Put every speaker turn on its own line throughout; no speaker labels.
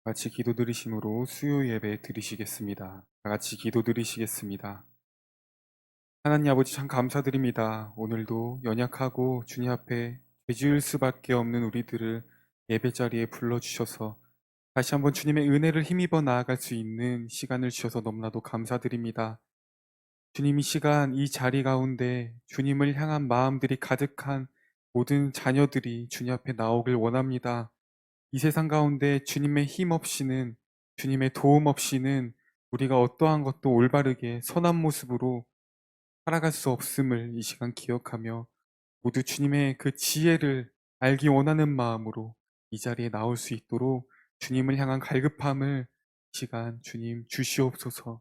같이 기도 드리심으로 수요 예배 드리시겠습니다. 다 같이 기도 드리시겠습니다. 하나님 아버지 참 감사드립니다. 오늘도 연약하고 주님 앞에 죄 지을 수밖에 없는 우리들을 예배 자리에 불러주셔서 다시 한번 주님의 은혜를 힘입어 나아갈 수 있는 시간을 주셔서 너무나도 감사드립니다. 주님 이 시간 이 자리 가운데 주님을 향한 마음들이 가득한 모든 자녀들이 주님 앞에 나오길 원합니다. 이 세상 가운데 주님의 힘 없이는, 주님의 도움 없이는 우리가 어떠한 것도 올바르게 선한 모습으로 살아갈 수 없음을 이 시간 기억하며 모두 주님의 그 지혜를 알기 원하는 마음으로 이 자리에 나올 수 있도록 주님을 향한 갈급함을 이 시간 주님 주시옵소서.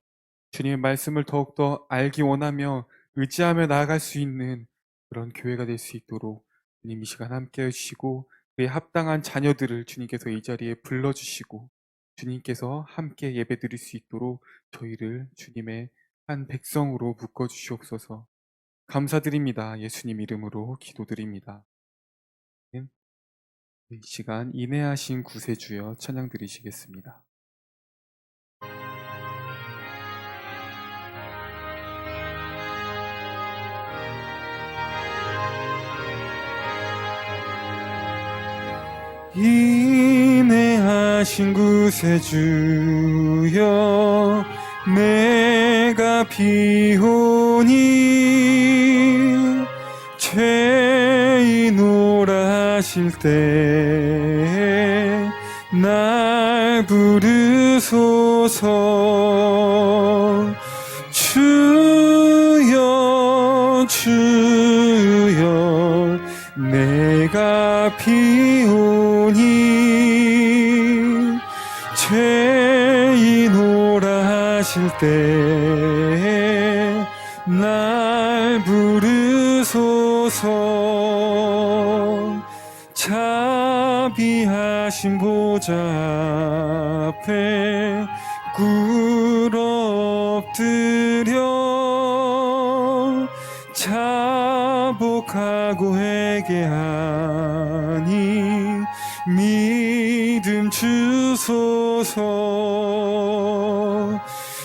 주님의 말씀을 더욱더 알기 원하며 의지하며 나아갈 수 있는 그런 교회가 될 수 있도록 주님 이 시간 함께 해주시고 그에 합당한 자녀들을 주님께서 이 자리에 불러주시고 주님께서 함께 예배드릴 수 있도록 저희를 주님의 한 백성으로 묶어주시옵소서. 감사드립니다. 예수님 이름으로 기도드립니다. 이 시간 인내하신 구세주여 찬양 드리시겠습니다. 인내하신 구세주여 내가 비오니 죄인오라 하실 때 날 부르소서. 주여 주여 내가 비오니 죄인오라 하실 때 날 부르소서. 자비하신 보좌 앞에 꿇어 엎드려 자복하고 회개하니 믿음 주소서.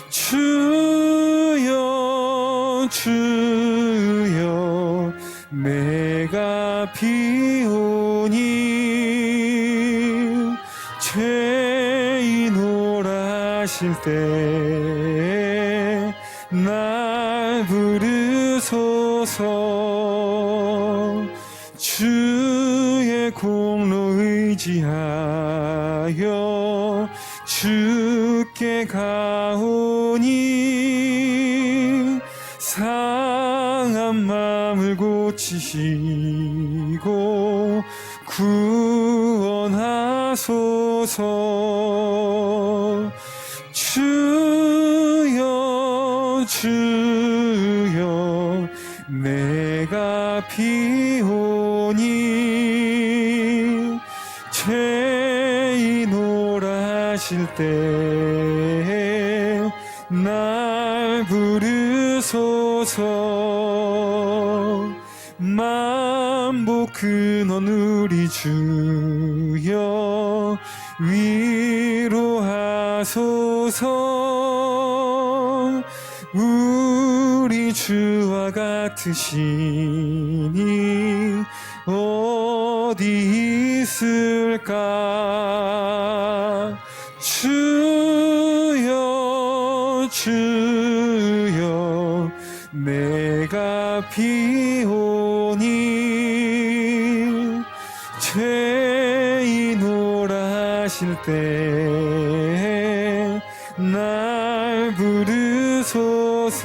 주여 주여 내가 비오니 죄인오라 하실 때 날 부르소서. 주의 공로 의지하여 주께 가오니 상한 마음을 고치시고 구원하소서. 주여 주여 내가 비오니 죄인오라 하실 때 날 부르소서. 만복 근원 우리 주여 위로하소서. 우리 주와 같으시니 어디 있을까. 주여 주여 내가 비오니 죄인오라 하실 때 날 부르소서.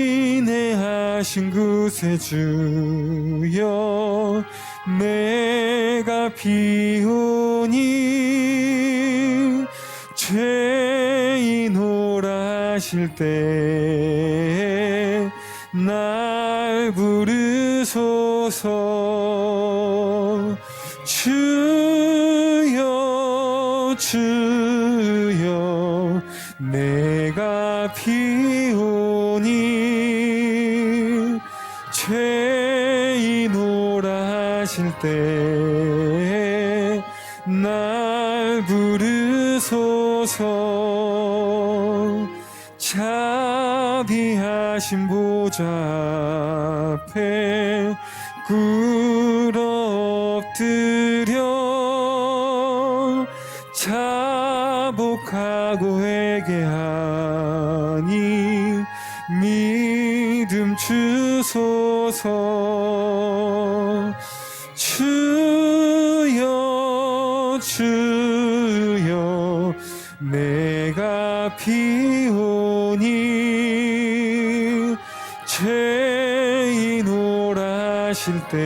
인내하신 구세주여 내가 비오니 죄인오라 하실 때 날 부르소서. 주여 주여 내가 비오니 죄인오라 하실 때 날 부르소서. 자비하신 보좌 앞에 꿇어 엎드려 자복하고 회개하니 믿음 주소서. 주여 주여 내가 피오니 죄인 오라실 때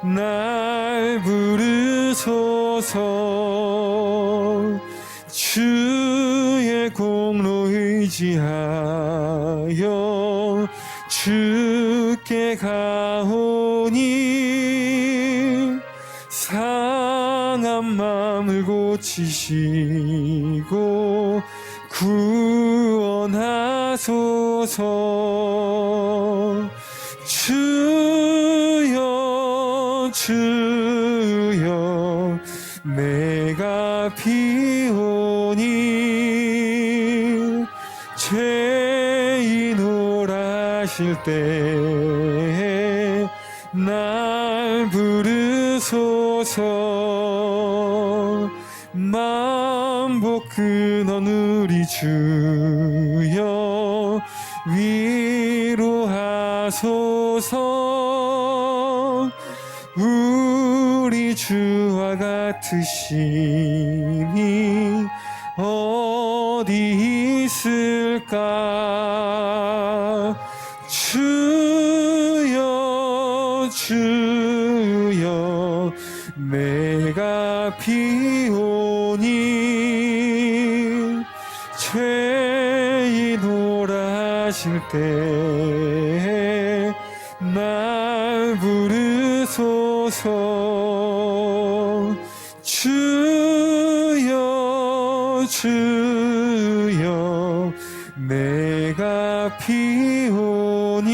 날 부르소서. 주의 공로 의지하여 주께 가오니 상한 마음을 고치시고 구원하소서. 주여 주여 내가 피오니 죄인 오라실 때 날 부르소서. 만복 근원 우리 주여 위로하소서. 우리 주와 같으심이 어디 있을까. 주여 주여 내가 피오니 죄인 오라실 때 날 부르소서. 주여 주여 내가 피오니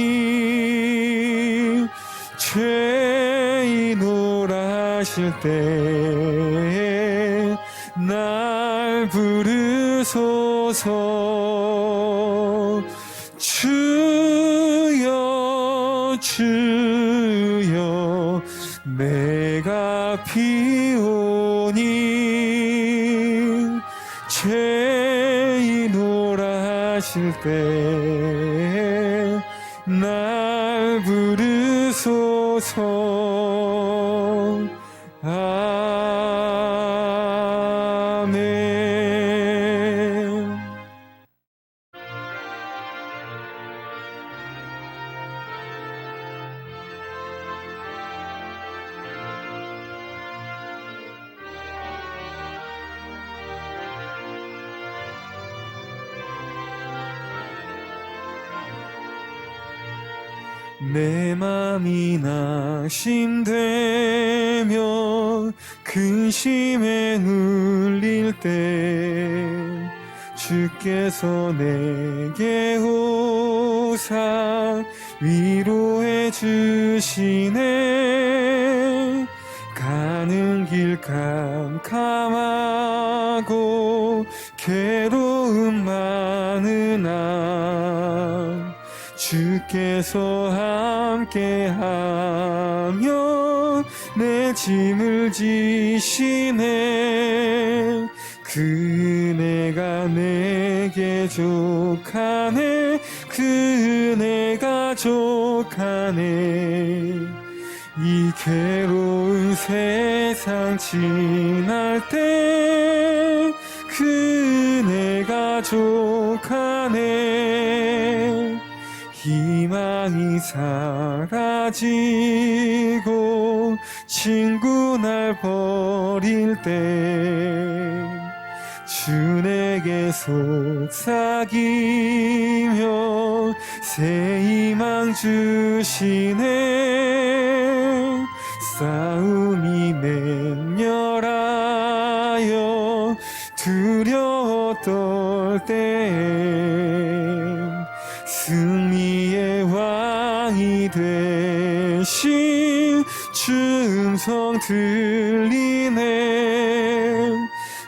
죄인 오라실 때 날 부르소서. 주여 주여 내가 피오니 죄인 오라실 때 날 부르소서. 아멘. 내 맘이 낙심되며 근심에 눌릴 때 주께서 내게 오사 위로해 주시네. 가는 길 캄캄하고 괴로움 많은 날 주께서 함께하며 내 짐을 지시네. 그 은혜가 내게 족하네. 그 은혜가 족하네. 이 괴로운 세상 지날 때 그 은혜가 족하네. 희망이 사라지고 친구 날 버릴 때 주 내게 속삭이며 새 희망 주시네. 싸움이 맹렬하여 두려워 떨 때 승리의 왕이 되신 주 음성 음성 들리네.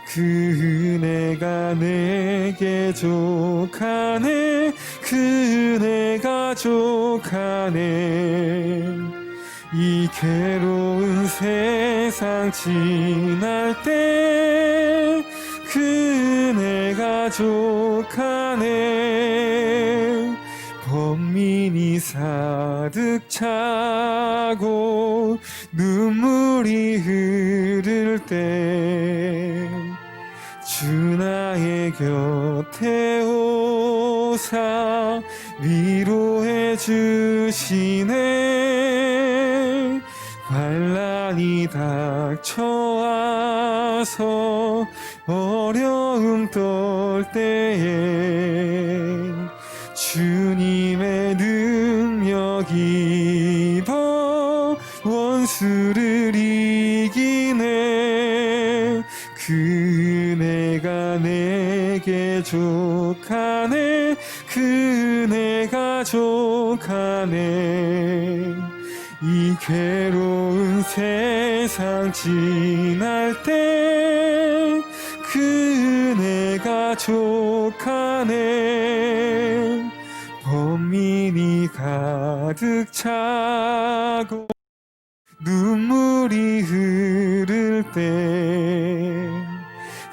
그 은혜가 내게 족하네. 그 은혜가 족하네. 이 괴로운 세상 지날 때 그 은혜가 족하네. 범민이 사득 차고 눈물이 흐를 때 주 나의 곁에 오사 위로해 주시네. 환난이 닥쳐와서 어려움 떨 때에 주님의 능력 입어 원수를 이기네. 그 은혜가 내게 족하네. 그 은혜가 족하네. 이 괴로운 세상 지날 때 그 은혜가 족하네. 범민이 가득 차고 눈물이 흐를 때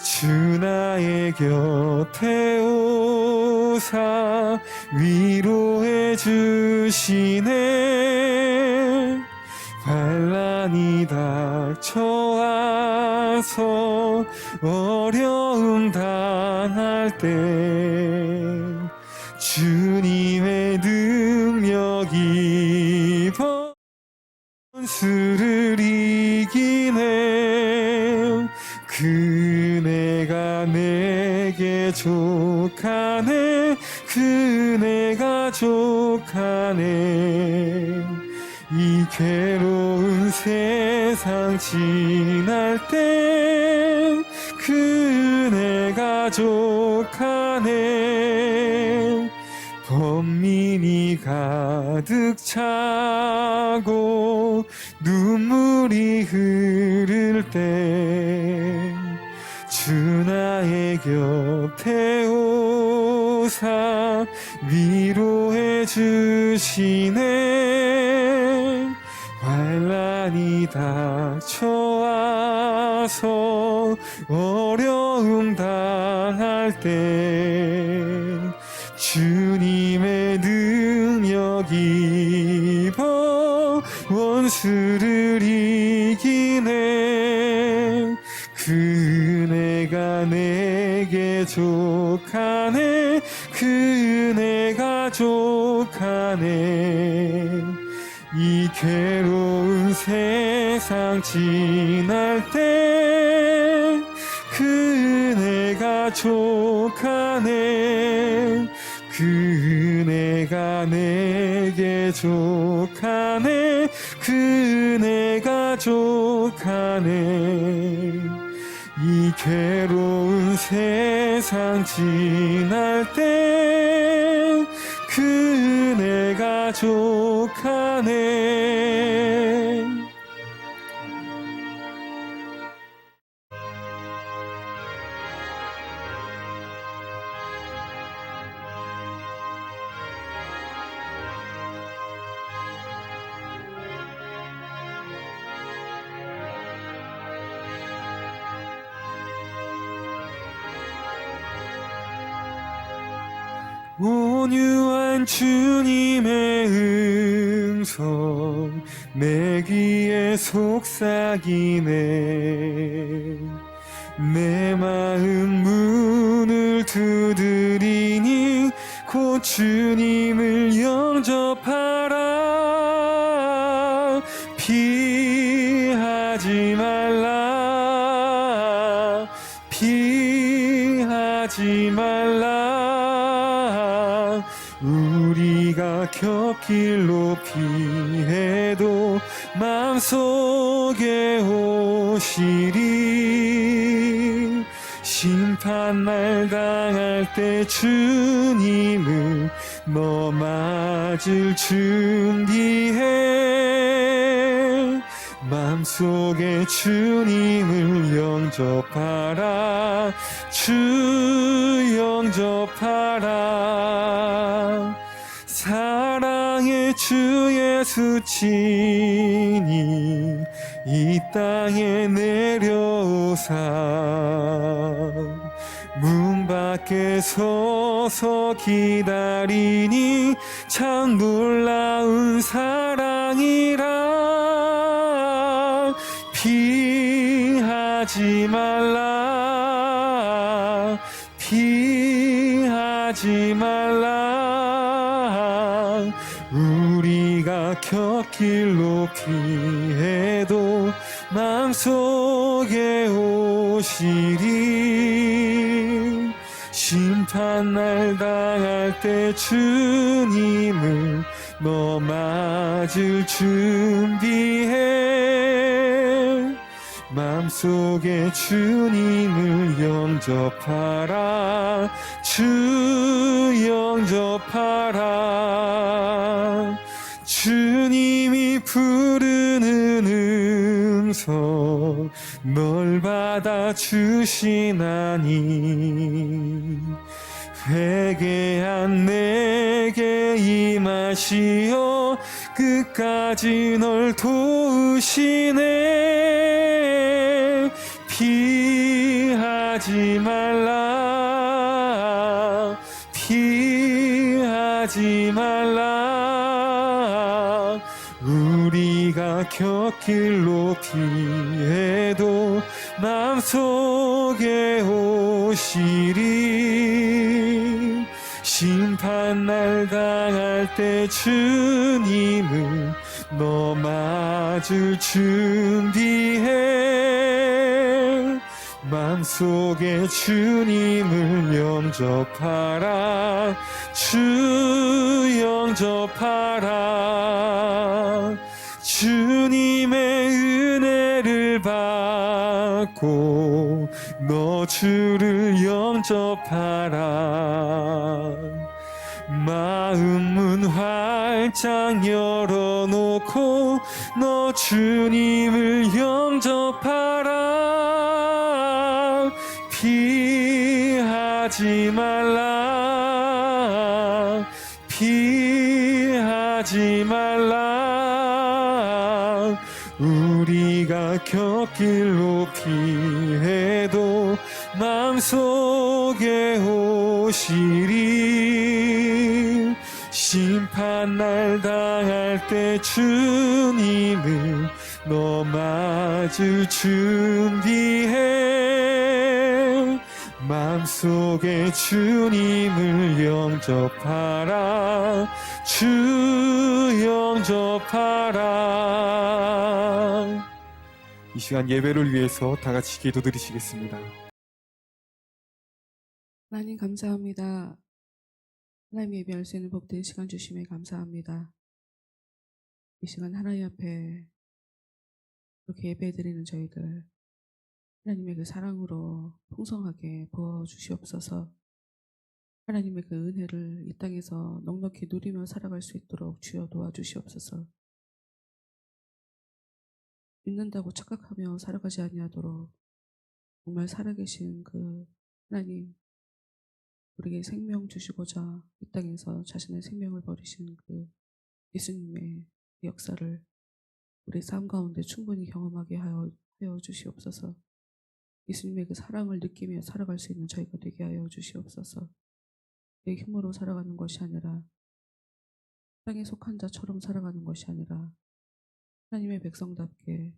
주 나의 곁에 오사 위로해 주시네. 환난이 닥쳐와서 어려움 당할 때 주님의 능력 입어 원수를 이기네. 그 은혜가 내게 족하네. 그 은혜가 족하네. 이 괴로운 세상 지날 때 그 은혜가 족하네. 범민이 가득 차고 눈물이 흐를 때 주 나의 곁에 오사 위로해 주시네. 환난이 닥쳐와서 어려움 당할 때 주님의 능력 입어 원수를 이기네. 그 은혜가 내게 족하네. 그 은혜가 족하네. 이 괴로운 세상 지날 때 그 은혜가 족하네. 그 은혜가 내게 족하네. 그 은혜가 족하네. 이 괴로운 세상 지날 때 그 은혜가 족하네. 온유한 주님의 음성 내 귀에 속삭이네. 내 마음 문을 두드리니 곧 주님을 영접하라. 피하지 말라. 피하지 말라. 우리가 곁길로 피해도 마음속에 오시리. 심판날 당할 때 주님을 너 맞을 준비해. 마음속에 주님을 영접하라. 주 영접하라. 사랑의 주 예수 친히 이 땅에 내려오사 문 밖에 서서 기다리니 참 놀라운 사랑이라. 피하지 말라. 피하지 말라. 우리가 곁길로 피해도 마음속에 오시리. 심판날 당할 때 주님을 너 맞을 준비해. 마음속에 주님을 영접하라. 주 영접하라. 주님이 부르는 음성 널 받아주시나니 회개한 내게 임하시어 끝까지 널 도우시네. 피하지 말라. 피하지 말라. 우리가 곁길로 피해도 마음속에 오시리. 심판날 당할 때 주님을 너 맞을 준비해. 마음속에 주님을 영접하라. 주 영접하라. 주님의 은혜를 받고 너 주를 영접하라. 마음 문 활짝 열어놓고 너 주님을 영접하라. 피하지 말라. 피하지 말라. 우리가 곁길로 피해도 마음속에 오시리. 심판날 당할 때 주님을 너 맞을 준비해. 마음속에 주님을 영접하라. 주 영접하라. 이 시간 예배를 위해서 다 같이 기도드리시겠습니다.
하나님 감사합니다. 하나님 예배할 수 있는 복된 시간 주심에 감사합니다. 이 시간 하나님 앞에 이렇게 예배드리는 저희들 하나님의 그 사랑으로 풍성하게 부어주시옵소서. 하나님의 그 은혜를 이 땅에서 넉넉히 누리며 살아갈 수 있도록 주여 도와주시옵소서. 믿는다고 착각하며 살아가지 아니하도록 정말 살아계신 그 하나님, 우리에게 생명 주시고자 이 땅에서 자신의 생명을 버리신 그 예수님의 역사를 우리 삶 가운데 충분히 경험하게 하여 주시옵소서. 예수님의 그 사랑을 느끼며 살아갈 수 있는 저희가 되게 하여 주시옵소서. 내 힘으로 살아가는 것이 아니라, 땅에 속한 자처럼 살아가는 것이 아니라 하나님의 백성답게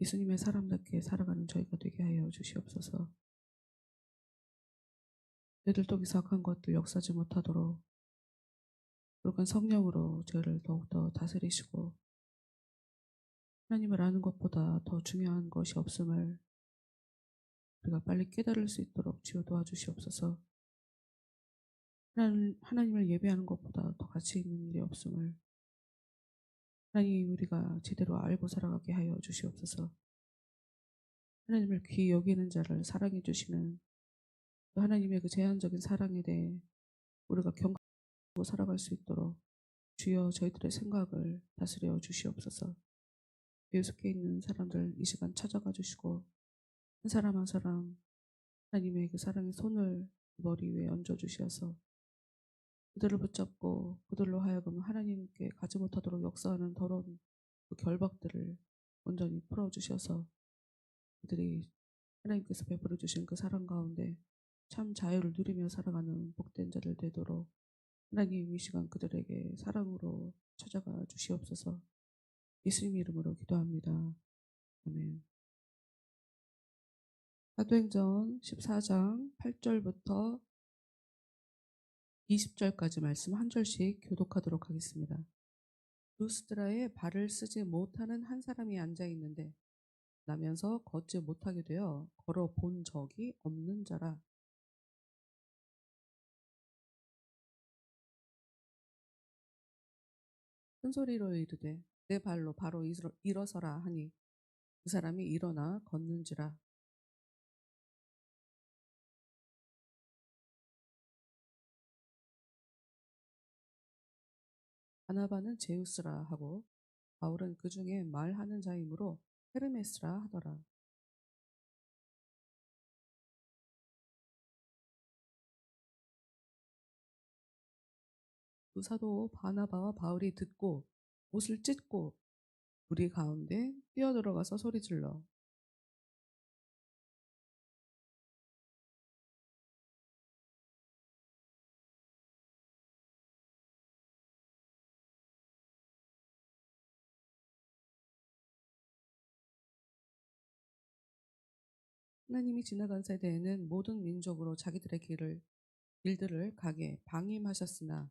예수님의 사람답게 살아가는 저희가 되게 하여 주시옵소서. 저희들 또 이삭한 것들 역사하지 못하도록 그러한 성령으로 저희를 더욱더 다스리시고, 하나님을 아는 것보다 더 중요한 것이 없음을 우리가 빨리 깨달을 수 있도록 주여 도와주시옵소서. 하나님을 예배하는 것보다 더 가치 있는 일이 없음을 하나님 우리가 제대로 알고 살아가게 하여 주시옵소서. 하나님을 귀히 여기는 자를 사랑해 주시는 하나님의 그 제한적인 사랑에 대해 우리가 경각하고 살아갈 수 있도록 주여 저희들의 생각을 다스려 주시옵소서. 속해 있는 사람들 이 시간 찾아가 주시고 한 사람 한 사람 하나님의 그 사랑의 손을 머리 위에 얹어 주셔서 그들을 붙잡고 그들로 하여금 하나님께 가지 못하도록 역사하는 더러운 그 결박들을 온전히 풀어 주셔서 그들이 하나님께서 베풀어 주신 그 사랑 가운데 참 자유를 누리며 살아가는 복된 자들 되도록 하나님 이 시간 그들에게 사랑으로 찾아가 주시옵소서. 예수님 이름으로 기도합니다. 아멘. 사도행전 14장 8절부터 20절까지 말씀 한 절씩 교독하도록 하겠습니다. 루스드라에 발을 쓰지 못하는 한 사람이 앉아 있는데 나면서 걷지 못하게 되어 걸어 본 적이 없는 자라. 큰 소리로 이르되 내 발로 바로 일어서라 하니 그 사람이 일어나 걷는지라. 바나바는 제우스라 하고 바울은 그 중에 말하는 자이므로 헤르메스라 하더라. 두 사도 바나바와 바울이 듣고 옷을 찢고 우리 가운데 뛰어들어가서 소리질러 하나님이 지나간 세대에는 모든 민족으로 자기들의 일들을 가게 방임하셨으나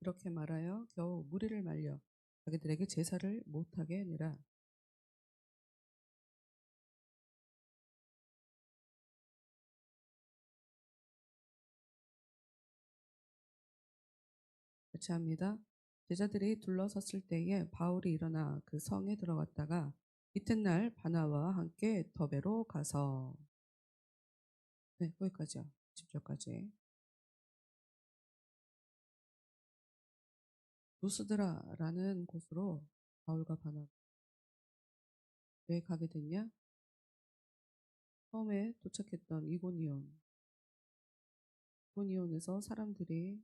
이렇게 말하여 겨우 무리를 말려 자기들에게 제사를 못하게 하니라. 같이 합니다. 제자들이 둘러섰을 때에 바울이 일어나 그 성에 들어갔다가 이튿날 바나바와 함께 더베로 가서 네, 거기까지요. 10절까지. 루스드라라는 곳으로 바울과 바나바 왜 가게 됐냐? 처음에 도착했던 이고니온에서 사람들이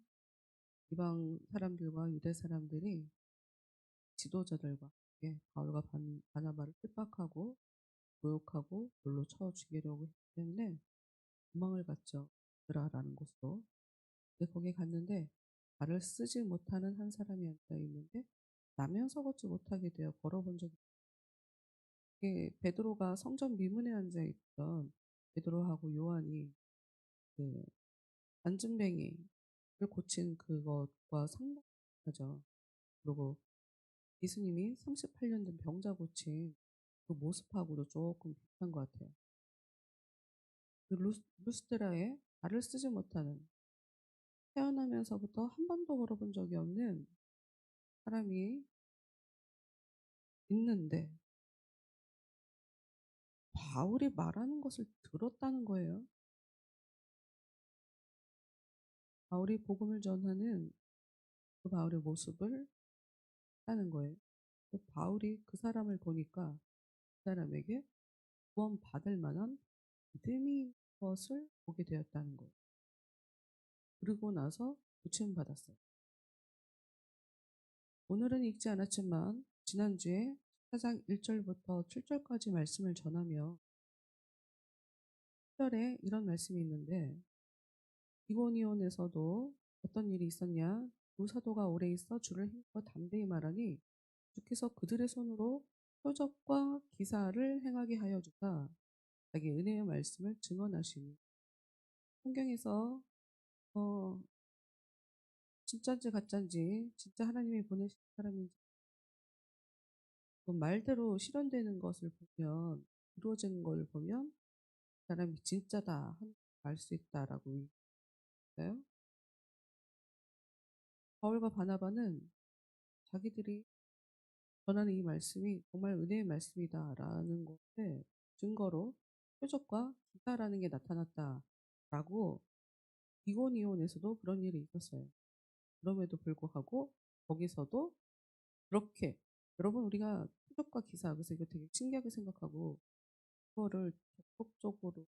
이방 사람들과 유대 사람들이 지도자들과 함께 바울과 바나바를 핍박하고 모욕하고 돌로 쳐 죽이려고 했기 때문에 도망을 갔죠. 드라라는 곳으로. 근데 거기 갔는데 발을 쓰지 못하는 한 사람이 앉아 있는데 나면서 걷지 못하게 되어 걸어본 적이 이게 베드로가 성전 미문에 앉아 있던 베드로하고 요한이 그 안진뱅이를 고친 그것과 상반하죠. 그리고 예수님이 38년 된 병자 고친 그 모습하고도 조금 비슷한 것 같아요. 그 루스드라에 발을 쓰지 못하는 태어나면서부터 한 번도 걸어본 적이 없는 사람이 있는데 바울이 말하는 것을 들었다는 거예요. 바울이 복음을 전하는 그 바울의 모습을 하는 거예요. 바울이 그 사람을 보니까 그 사람에게 구원받을 만한 믿음이 것을 보게 되었다는 거예요. 그리고 나서 고침 받았어요. 오늘은 읽지 않았지만 지난주에 14장 1절부터 7절까지 말씀을 전하며 1절에 이런 말씀이 있는데 이고니온에서도 어떤 일이 있었냐? 두 사도가 오래 있어 주를 힘써 담대히 말하니 주께서 그들의 손으로 표적과 기사를 행하게 하여 주사 자기 은혜의 말씀을 증언하시니 성경에서 어, 진짜인지 가짜인지 진짜 하나님이 보내신 사람인지 그 말대로 실현되는 것을 보면 이루어지는 걸 보면 그 사람이 진짜다 알 수 있다라고 있어요. 바울과 바나바는 자기들이 전하는 이 말씀이 정말 은혜의 말씀이다라는 것에 증거로 표적과 기사라는 게 나타났다라고 이고니온에서도 그런 일이 있었어요. 그럼에도 불구하고 거기서도 그렇게 여러분 우리가 표적과 기사 그래서 이거 되게 신기하게 생각하고 그거를 적극적으로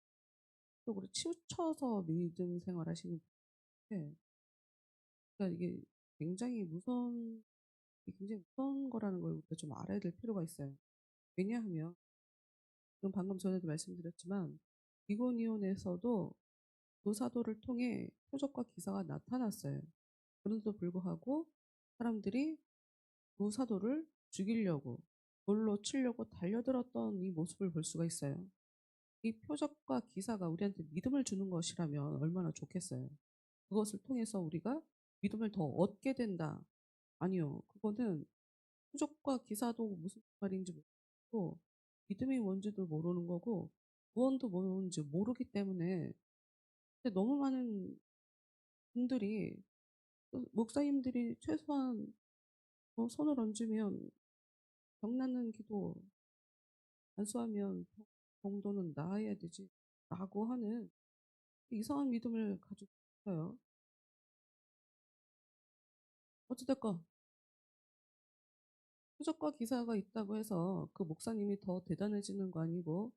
치우쳐서 믿음 생활하시는 분인데 그러니까 이게 굉장히 무서운 거라는 걸 우리가 좀 알아야 될 필요가 있어요. 왜냐하면 지금 방금 전에도 말씀드렸지만 이고니온에서도 노사도를 통해 표적과 기사가 나타났어요. 그런데도 불구하고 사람들이 노사도를 죽이려고 돌로 치려고 달려들었던 이 모습을 볼 수가 있어요. 이 표적과 기사가 우리한테 믿음을 주는 것이라면 얼마나 좋겠어요. 그것을 통해서 우리가 믿음을 더 얻게 된다. 아니요. 그거는 표적과 기사도 무슨 말인지 모르고 믿음이 뭔지도 모르는 거고 구원도 뭔지 모르기 때문에 근데 너무 많은 분들이 목사님들이 최소한 손을 얹으면 병 낫는 기도 안수하면 정도는 나아야 되지 라고 하는 이상한 믿음을 가지고 있어요. 어찌됐건 표적과 기사가 있다고 해서 그 목사님이 더 대단해지는 거 아니고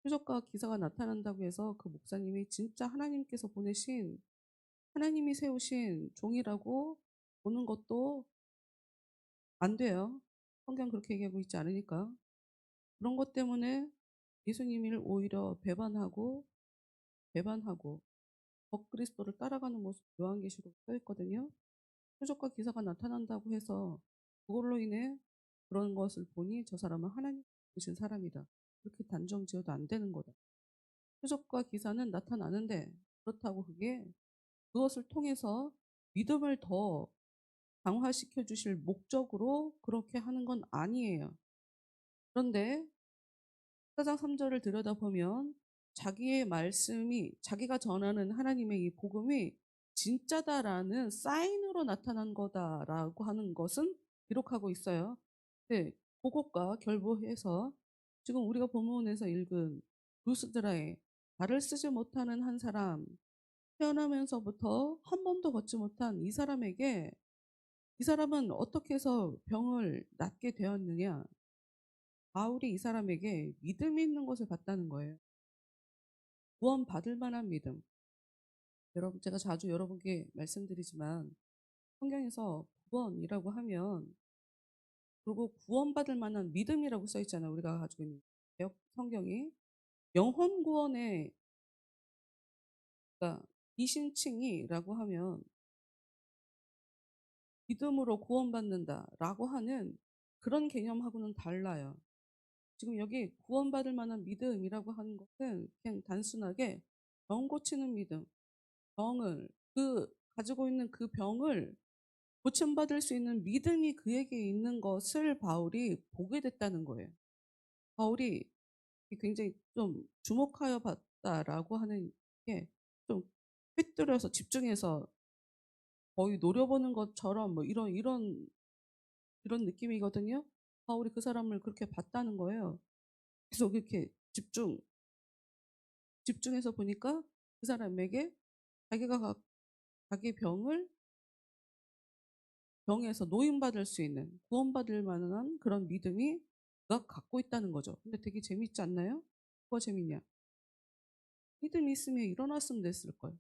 표적과 기사가 나타난다고 해서 그 목사님이 진짜 하나님께서 보내신 하나님이 세우신 종이라고 보는 것도 안 돼요. 성경 그렇게 얘기하고 있지 않으니까. 그런 것 때문에 예수님을 오히려 배반하고 적그리스도를 따라가는 모습 요한계시록에 써 있거든요. 표적과 기사가 나타난다고 해서 그걸로 인해 그런 것을 보니 저 사람은 하나님 주신 사람이다. 그렇게 단정 지어도 안 되는 거다. 표적과 기사는 나타나는데 그렇다고 그것을 통해서 믿음을 더 강화시켜 주실 목적으로 그렇게 하는 건 아니에요. 그런데 4장 3절을 들여다보면 자기의 말씀이 자기가 전하는 하나님의 이 복음이 진짜다라는 사인으로 나타난 거다라고 하는 것은 기록하고 있어요. 네, 그것과 결부해서 지금 우리가 본문에서 읽은 루스드라의 발을 쓰지 못하는 한 사람 태어나면서부터 한 번도 걷지 못한 이 사람에게 이 사람은 어떻게 해서 병을 낫게 되었느냐? 바울이 이 사람에게 믿음이 있는 것을 봤다는 거예요. 구원받을 만한 믿음. 여러분, 제가 자주 여러분께 말씀드리지만 성경에서 구원이라고 하면 그리고 구원받을 만한 믿음이라고 써 있잖아요. 우리가 가지고 있는 개역 성경이 영혼 구원의 그러니까 이신칭이라고 하면 믿음으로 구원받는다라고 하는 그런 개념하고는 달라요. 지금 여기 구원받을 만한 믿음이라고 하는 것은 그냥 단순하게 병 고치는 믿음, 병을 가지고 있는 그 병을 고침받을 수 있는 믿음이 그에게 있는 것을 바울이 보게 됐다는 거예요. 바울이 굉장히 좀 주목하여 봤다라고 하는 게 좀 삐뚤어서 집중해서 거의 노려보는 것처럼 뭐 이런 느낌이거든요. 바울이 그 사람을 그렇게 봤다는 거예요. 계속 이렇게 집중해서 보니까 그 사람에게 자기 병에서 노인받을 수 있는 구원받을 만한 그런 믿음이 그가 갖고 있다는 거죠. 근데 되게 재밌지 않나요? 뭐가 재밌냐? 믿음이 있으면 일어났으면 됐을 걸.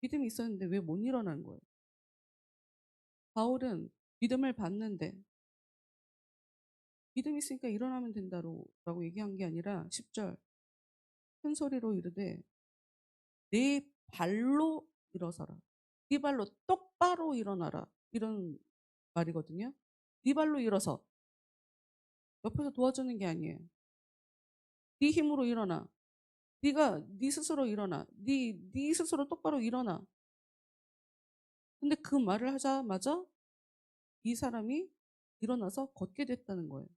믿음이 있었는데 왜 못 일어나는 거예요? 바울은 믿음을 받는데 믿음이 있으니까 일어나면 된다라고 얘기한 게 아니라 10절 큰 소리로 이르되 네 발로 일어서라. 네 발로 똑바로 일어나라. 이런 말이거든요. 네 발로 일어서. 옆에서 도와주는 게 아니에요. 네 힘으로 일어나. 네 스스로 일어나. 네 스스로 똑바로 일어나. 근데 그 말을 하자마자 이 사람이 일어나서 걷게 됐다는 거예요.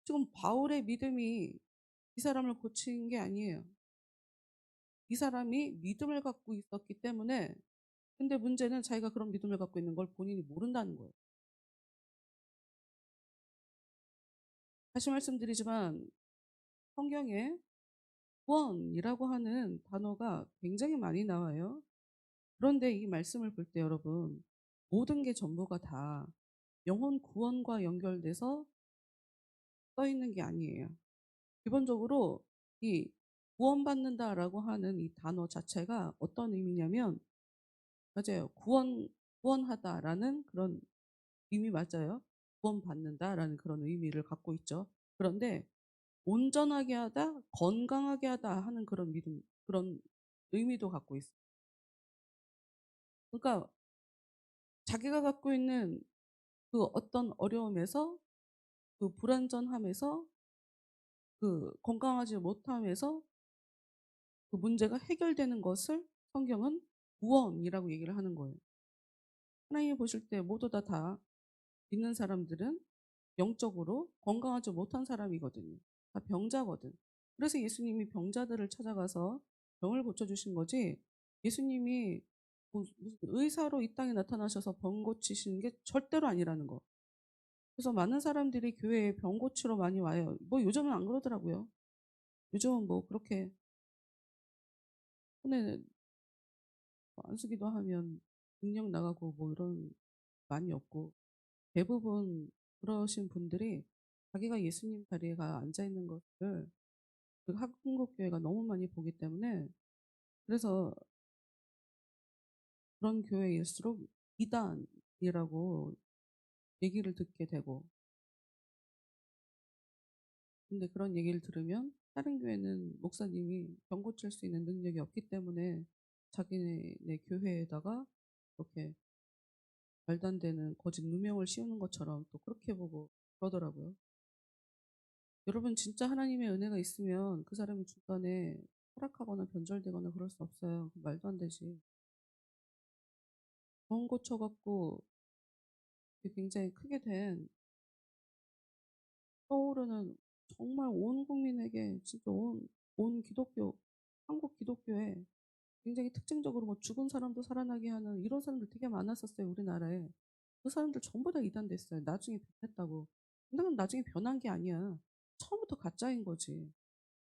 지금 바울의 믿음이 이 사람을 고친 게 아니에요. 이 사람이 믿음을 갖고 있었기 때문에 근데 문제는 자기가 그런 믿음을 갖고 있는 걸 본인이 모른다는 거예요. 다시 말씀드리지만 성경에 구원이라고 하는 단어가 굉장히 많이 나와요. 그런데 이 말씀을 볼 때 여러분, 모든 게 전부가 다 영혼 구원과 연결돼서 써 있는 게 아니에요. 기본적으로 이 구원받는다라고 하는 이 단어 자체가 어떤 의미냐면, 맞아요. 구원하다라는 그런 의미 맞아요. 구원받는다라는 그런 의미를 갖고 있죠. 그런데 온전하게 하다, 건강하게 하다 하는 그런 믿음, 그런 의미도 갖고 있어요. 그러니까 자기가 갖고 있는 그 어떤 어려움에서, 그 불완전함에서, 그 건강하지 못함에서 그 문제가 해결되는 것을 성경은 구원이라고 얘기를 하는 거예요. 하나님이 보실 때 모두 다 믿는 사람들은 영적으로 건강하지 못한 사람이거든요. 다 병자거든. 그래서 예수님이 병자들을 찾아가서 병을 고쳐주신 거지, 예수님이 무슨 의사로 이 땅에 나타나셔서 병 고치시는 게 절대로 아니라는 거. 그래서 많은 사람들이 교회에 병 고치러 많이 와요. 뭐 요즘은 안 그러더라고요. 요즘은 뭐 그렇게 손에 뭐 안수기도 하면 능력 나가고 뭐 이런 많이 없고, 대부분 그러신 분들이 자기가 예수님 자리에 앉아 있는 것을 그 한국 교회가 너무 많이 보기 때문에, 그래서 그런 교회일수록 이단이라고 얘기를 듣게 되고, 근데 그런 얘기를 들으면 다른 교회는 목사님이 병 고칠 수 있는 능력이 없기 때문에 자기네 교회에다가 이렇게 말도 안 되는 거짓 누명을 씌우는 것처럼 또 그렇게 보고 그러더라고요. 여러분, 진짜 하나님의 은혜가 있으면 그 사람이 중간에 타락하거나 변절되거나 그럴 수 없어요. 말도 안 되지. 병 고쳐갖고 굉장히 크게 된, 떠오르는, 정말 온 국민에게, 진짜 온 기독교, 한국 기독교에 굉장히 특징적으로 뭐 죽은 사람도 살아나게 하는 이런 사람들 되게 많았었어요, 우리나라에. 그 사람들 전부 다 이단됐어요. 나중에 변했다고. 근데 그건 나중에 변한 게 아니야. 처음부터 가짜인 거지.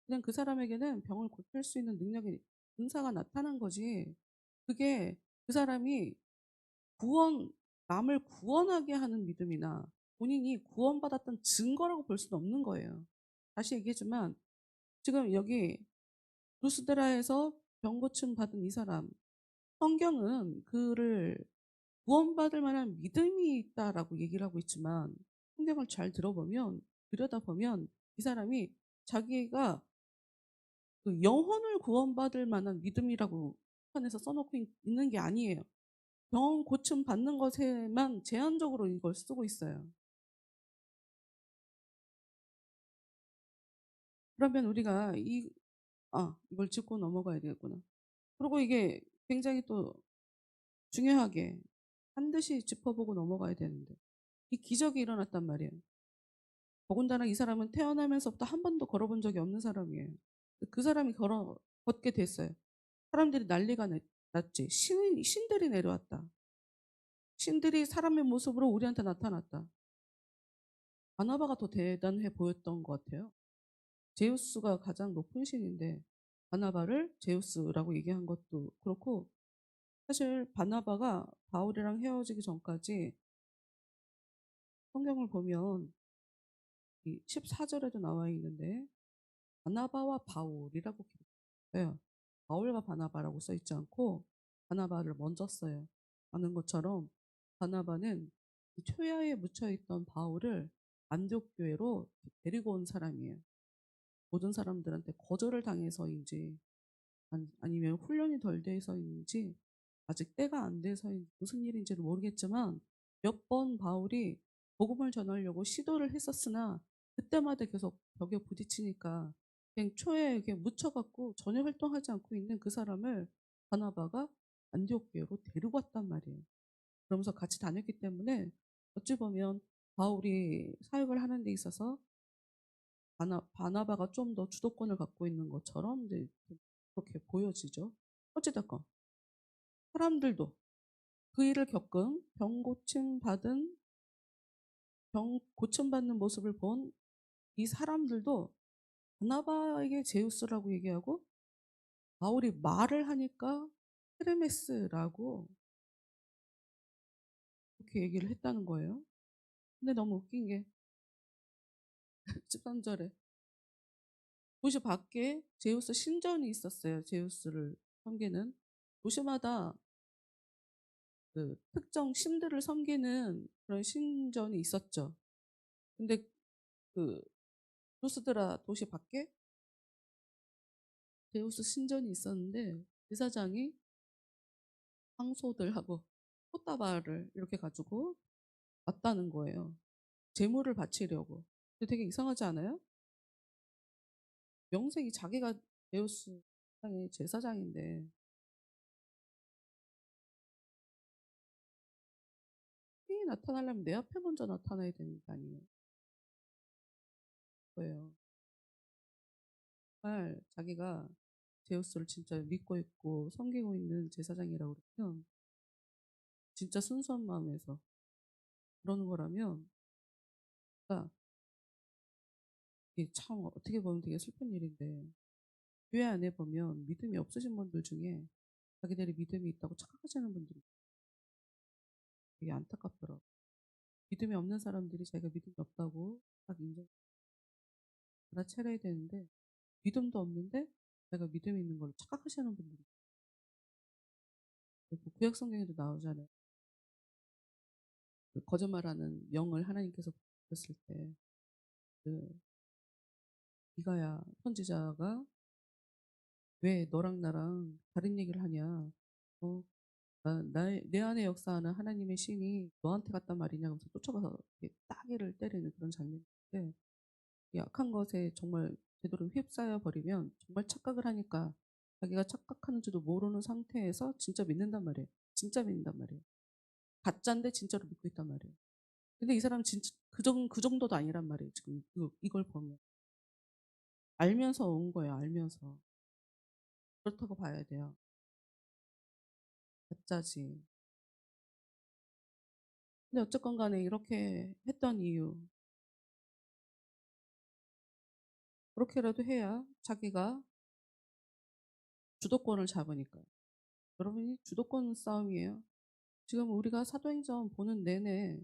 그냥 그 사람에게는 병을 고칠 수 있는 능력이, 은사가 나타난 거지. 그게 그 사람이 구원, 남을 구원하게 하는 믿음이나 본인이 구원받았던 증거라고 볼 수는 없는 거예요. 다시 얘기하지만 지금 여기 루스드라에서 병 고침 받은 이 사람, 성경은 그를 구원받을 만한 믿음이 있다라고 얘기를 하고 있지만, 성경을 잘 들여다보면 이 사람이 자기가 그 영혼을 구원받을 만한 믿음이라고 판에서 써놓고 있는 게 아니에요. 병 고침 받는 것에만 제한적으로 이걸 쓰고 있어요. 그러면 우리가 이걸 짚고 넘어가야 되겠구나. 그리고 이게 굉장히 또 중요하게 반드시 짚어보고 넘어가야 되는데, 이 기적이 일어났단 말이에요. 더군다나 이 사람은 태어나면서부터 한 번도 걸어본 적이 없는 사람이에요. 그 사람이 걷게 됐어요. 사람들이 난리가 났지. 신들이 내려왔다. 신들이 사람의 모습으로 우리한테 나타났다. 바나바가 더 대단해 보였던 것 같아요. 제우스가 가장 높은 신인데 바나바를 제우스라고 얘기한 것도 그렇고, 사실 바나바가 바울이랑 헤어지기 전까지 성경을 보면 이 14절에도 나와 있는데 바나바와 바울이라고 기록해요. 바울과 바나바라고 써 있지 않고 바나바를 먼저 써요. 아는 것처럼 바나바는 이 초야에 묻혀 있던 바울을 안디옥 교회로 데리고 온 사람이에요. 모든 사람들한테 거절을 당해서인지 아니면 훈련이 덜 돼서인지 아직 때가 안 돼서 무슨 일인지를 모르겠지만, 몇 번 바울이 복음을 전하려고 시도를 했었으나 그때마다 계속 벽에 부딪히니까 그냥 초에 이렇게 묻혀갖고 전혀 활동하지 않고 있는 그 사람을 바나바가 안디옥 교회로 데리고 왔단 말이에요. 그러면서 같이 다녔기 때문에 어찌 보면 바울이 사역을 하는 데 있어서 바나바가 좀 더 주도권을 갖고 있는 것처럼 이제 그렇게 보여지죠. 어찌됐건 사람들도 그 일을 겪은 병 고침 받는 모습을 본 이 사람들도 바나바에게 제우스라고 얘기하고 바울이 말을 하니까 헤르메스라고 그렇게 얘기를 했다는 거예요. 근데 너무 웃긴 게 13절에 도시 밖에 제우스 신전이 있었어요. 제우스를 섬기는 도시마다 그 특정 신들을 섬기는 그런 신전이 있었죠. 근데 그 루스드라 도시 밖에 제우스 신전이 있었는데 제사장이 황소들하고 꽃다발을 이렇게 가지고 왔다는 거예요. 제물을 바치려고. 근데 되게 이상하지 않아요? 명색이 자기가 제우스 땅의 제사장인데 신이 나타나려면 내 앞에 먼저 나타나야 되는 게 아니에요. 거예요. 정말 자기가 제우스를 진짜 믿고 있고 섬기고 있는 제사장이라고 그러면 진짜 순수한 마음에서 그러는 거라면 그러니까 이게 참 어떻게 보면 되게 슬픈 일인데 교회 안에 보면 믿음이 없으신 분들 중에 자기들이 믿음이 있다고 착각하시는 분들이 되게 안타깝더라고요. 믿음이 없는 사람들이 자기가 믿음이 없다고 딱 알아차려야 되는데 믿음도 없는데 자기가 믿음이 있는 걸로 착각하시는 분들이 있고 구약 성경에도 나오잖아요. 그 거짓말하는 영을 하나님께서 보셨을 때 그 미가야 선지자가 왜 너랑 나랑 다른 얘기를 하냐? 어, 내 안에 역사하는 하나님의 신이 너한테 갔단 말이냐? 하면서 쫓아가서 이렇게 따귀를 때리는 그런 장면인데 이 악한 것에 정말 제대로 휩싸여 버리면 정말 착각을 하니까 자기가 착각하는지도 모르는 상태에서 진짜 믿는단 말이에요. 진짜 믿는단 말이에요. 가짜인데 진짜로 믿고 있단 말이에요. 근데 이 사람은 진짜 그 정도도 아니란 말이에요. 지금 이걸 보면 알면서 온 거예요. 알면서 그렇다고 봐야 돼요. 가짜지. 근데 어쨌건 간에 이렇게 했던 이유 그렇게라도 해야 자기가 주도권을 잡으니까. 여러분이 주도권 싸움이에요. 지금 우리가 사도행전 보는 내내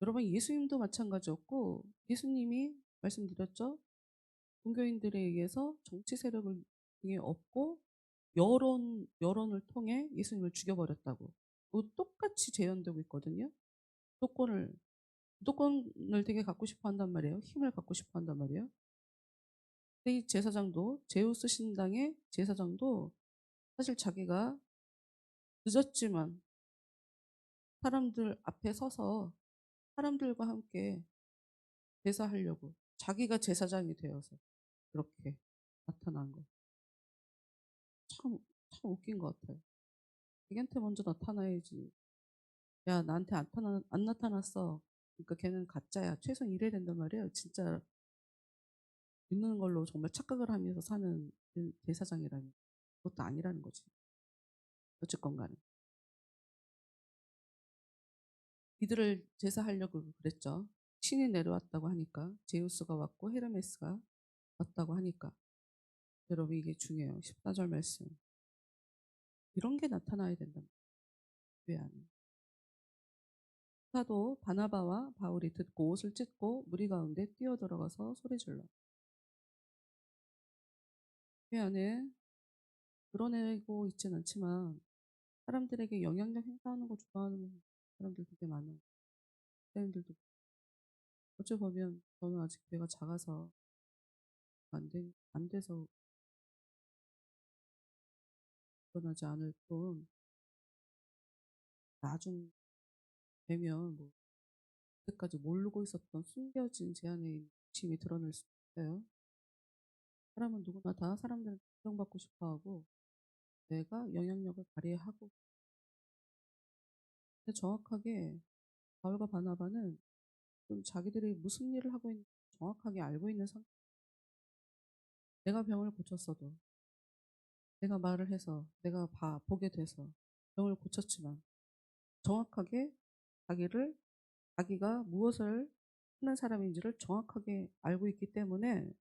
여러분 예수님도 마찬가지였고 예수님이 말씀드렸죠. 종교인들에 의해서 정치 세력을 등에 업고 여론을 통해 예수님을 죽여버렸다고. 똑같이 재현되고 있거든요. 주도권을 주도권을 되게 갖고 싶어 한단 말이에요. 힘을 갖고 싶어 한단 말이에요. 근데 이 제사장도 제우스 신당의 제사장도 사실 자기가 늦었지만 사람들 앞에 서서 사람들과 함께 제사하려고 자기가 제사장이 되어서 그렇게 나타난 거. 참 웃긴 것 같아요. 자기한테 먼저 나타나야지. 야, 나한테 안 나타났어. 그러니까 걔는 가짜야. 최소한 이래야 된단 말이에요. 진짜 믿는 걸로 정말 착각을 하면서 사는 제사장이라면 그것도 아니라는 거지. 어쨌건 간에. 이들을 제사하려고 그랬죠. 신이 내려왔다고 하니까 제우스가 왔고 헤르메스가 왔다고 하니까 여러분 이게 중요해요. 14절 말씀. 이런 게 나타나야 된다. 왜 안? 사도 바나바와 바울이 듣고 옷을 찢고 무리 가운데 뛰어들어가서 소리질러. 회 안에 드러내고 있진 않지만 사람들에게 영향력 행사하는 거 좋아하는 사람들 되게 많아요. 선생님들도 어찌 보면 저는 아직 배가 작아서 안 돼서 일어나지 않을 뿐 나중 되면 뭐 그때까지 모르고 있었던 숨겨진 제 안에 있는 욕심이 드러날 수 있어요. 사람은 누구나 다 사람들을 인정받고 싶어 하고 내가 영향력을 발휘하고 근데 정확하게 바울과 바나바는 좀 자기들이 무슨 일을 하고 있는지 정확하게 알고 있는 상태. 내가 병을 고쳤어도 내가 말을 해서 내가 보게 돼서 병을 고쳤지만 정확하게 자기를 자기가 무엇을 하는 사람인지를 정확하게 알고 있기 때문에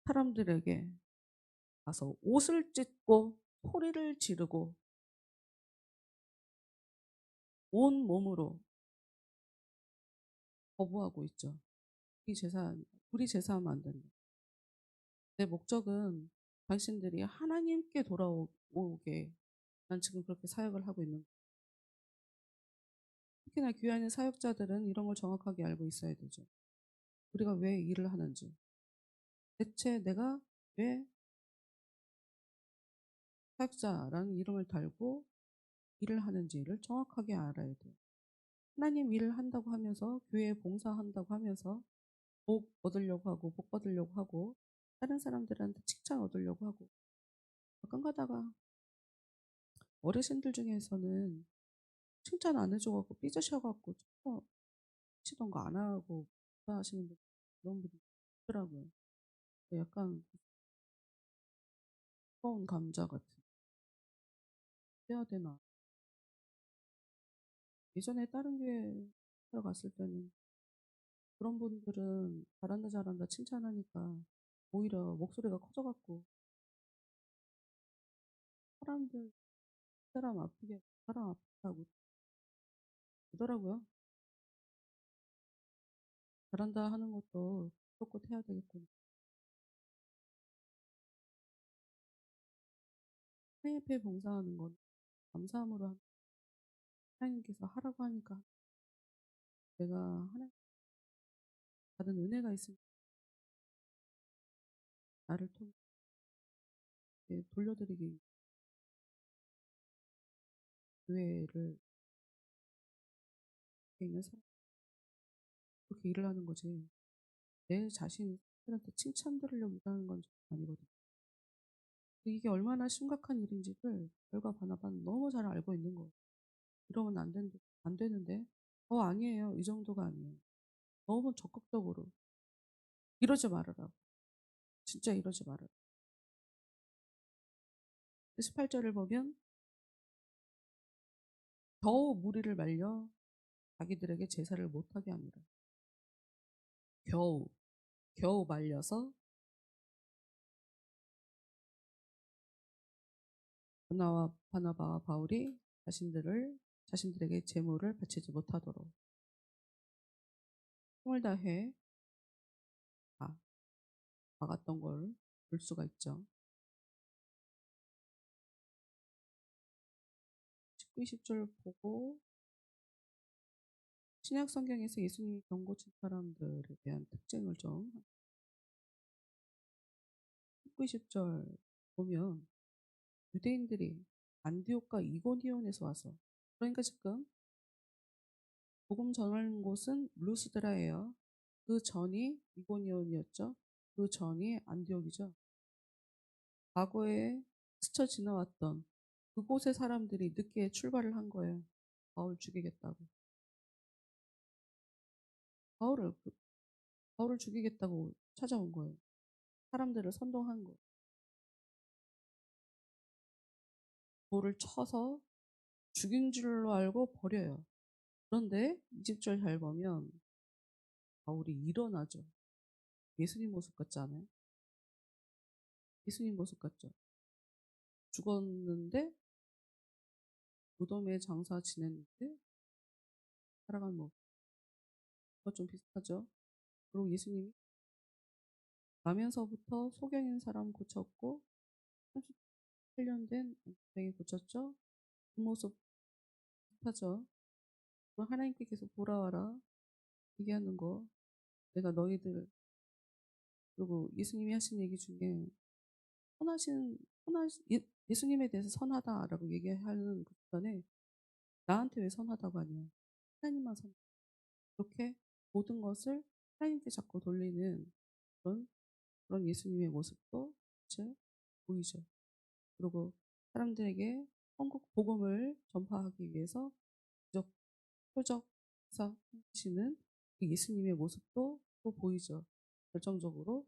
사람들에게 가서 옷을 찢고 소리를 지르고 온 몸으로 거부하고 있죠. 우리 제사하면 안 된다. 내 목적은 당신들이 하나님께 돌아오게 난 지금 그렇게 사역을 하고 있는 거예요. 특히나 교회 안에 사역자들은 이런 걸 정확하게 알고 있어야 되죠. 우리가 왜 일을 하는지. 대체 내가 왜 사역자라는 이름을 달고 일을 하는지를 정확하게 알아야 돼요. 하나님 일을 한다고 하면서 교회에 봉사한다고 하면서 복 얻으려고 하고 복 받으려고 하고 다른 사람들한테 칭찬 얻으려고 하고 가끔 가다가 어르신들 중에서는 칭찬 안 해줘 갖고 삐지셔 갖고 하시던 거 안 하고 하시는 분 그런 분이 있더라고요. 약간 뜨거운 감자 같은 해야 되나. 예전에 다른 교회 들어갔을 때는 그런 분들은 잘한다 잘한다 칭찬하니까 오히려 목소리가 커져 갖고 사람들 사람 아프게 하고 그러더라고요. 잘한다 하는 것도 껏껏 해야 되겠구나. 하나님 앞에 봉사하는 건 감사함으로 하나님께서 하라고 하니까 내가 하나님 받은 은혜가 있으면 나를 통해 돌려드리기 교회를 있는 사람 그렇게 일을 하는 거지. 내 자신한테 칭찬 들으려고 일하는 건 아니거든. 이게 얼마나 심각한 일인지를 별과 바나바는 너무 잘 알고 있는 거예요. 이러면 안 되는데. 아니에요. 이 정도가 아니에요. 너무 적극적으로. 이러지 말아라. 진짜 이러지 말아라. 18절을 보면 겨우 무리를 말려 자기들에게 제사를 못하게 합니다. 겨우 말려서 바나바와 바울이 자신들에게 제물을 바치지 못하도록 힘을 다해 막았던 걸 볼 수가 있죠. 19, 20절 보고 신약 성경에서 예수님이 경고 친 사람들에 대한 특징을 좀 19, 20절 보면 유대인들이 안디옥과 이고니온에서 와서 그러니까 지금 복음 전하는 곳은 루스드라예요. 그 전이 이고니온이었죠. 그 전이 안디옥이죠. 과거에 스쳐 지나왔던 그곳의 사람들이 늦게 출발을 한 거예요. 바울 죽이겠다고. 바울을 바울을 죽이겠다고 찾아온 거예요. 사람들을 선동한 거예요. 돌을 쳐서 죽인 줄로 알고 버려요. 그런데 20절 잘 보면 바울이 일어나죠. 예수님 모습 같지 않아요? 예수님 모습 같죠? 죽었는데 무덤에 장사 지냈는데 살아간 모습. 그거 좀 비슷하죠? 그리고 예수님이 나면서부터 소경인 사람 고쳤고 38년 된 엉뚱이 고쳤죠? 그 모습 비슷하죠? 그럼 하나님께 계속 돌아와라 얘기하는 거 내가 너희들 그리고 예수님이 하신 얘기 중에 선하신 예수님에 대해서 선하다라고 얘기하는 그 전에 나한테 왜 선하다고 하냐 하나님만 그렇게 모든 것을 하나님께 자꾸 돌리는 그런 예수님의 모습도 이제 보이죠. 그리고 사람들에게 천국 복음을 전파하기 위해서 기적, 표적, 하시는 그 예수님의 모습도 또 보이죠. 결정적으로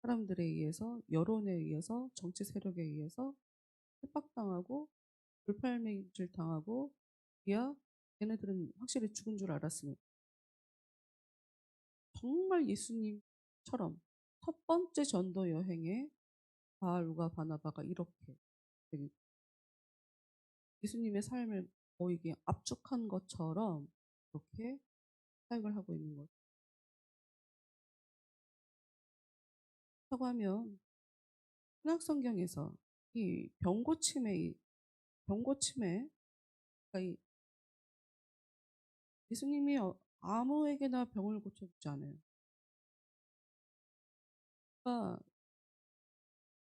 사람들에 의해서 여론에 의해서 정치 세력에 의해서 핍박당하고 불팔매질 당하고 야 얘네들은 확실히 죽은 줄 알았으면 정말 예수님처럼 첫 번째 전도 여행에 바울과 바나바가 이렇게 되게 예수님의 삶을 거의 이게 압축한 것처럼 그렇게 사역을 하고 있는 거죠. 라고 하면 신약성경에서 이 병고침에 그러니까 이 예수님이 아무에게나 병을 고쳐주지 않아요. 그러니까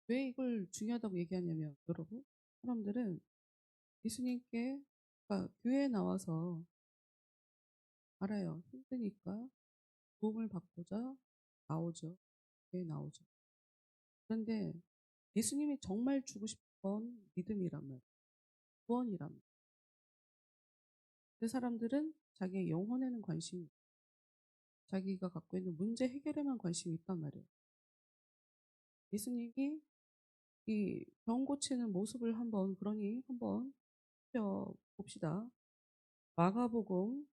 왜 이걸 중요하다고 얘기하냐면 여러분 사람들은 예수님께 그러니까 교회에 나와서 알아요. 힘드니까 도움을 받고자 나오죠. 교회에 나오죠. 그런데 예수님이 정말 주고 싶은 건 믿음이란 말이에요. 구원이란 말이에요. 그 사람들은 자기의 영혼에는 관심이 자기가 갖고 있는 문제 해결에만 관심이 있단 말이에요. 예수님이 이 병 고치는 모습을 한번 봅시다. 마가복음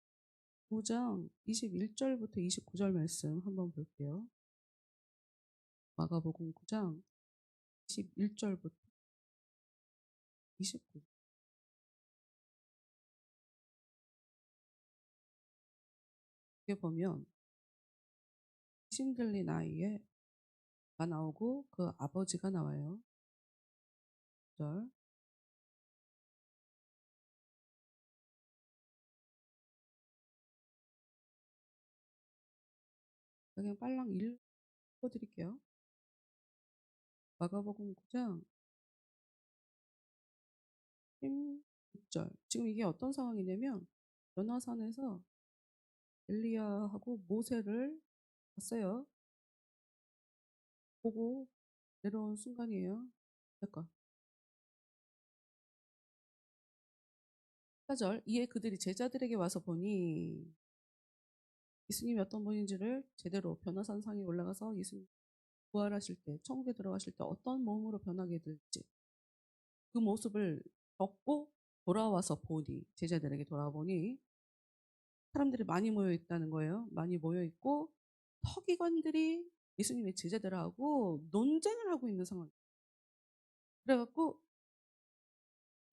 9장 21절부터 29절 말씀 한번 볼게요. 마가복음 9장 21절부터 29절. 여기 보면 귀신 들린 아이가 나오고 그 아버지가 나와요. 절. 그냥 빨랑 읽어드릴게요. 마가복음 9장 16절. 지금 이게 어떤 상황이냐면 연화산에서 엘리야하고 모세를 봤어요. 보고 내려온 순간이에요. 잠깐. 4절. 이에 그들이 제자들에게 와서 보니 예수님이 어떤 분인지를 제대로 변화산 상에 올라가서 예수님 부활하실 때 천국에 들어가실 때 어떤 몸으로 변하게 될지 그 모습을 겪고 돌아와서 보니 제자들에게 돌아보니 사람들이 많이 모여 있다는 거예요. 많이 모여 있고 서기관들이 예수님의 제자들하고 논쟁을 하고 있는 상황. 그래갖고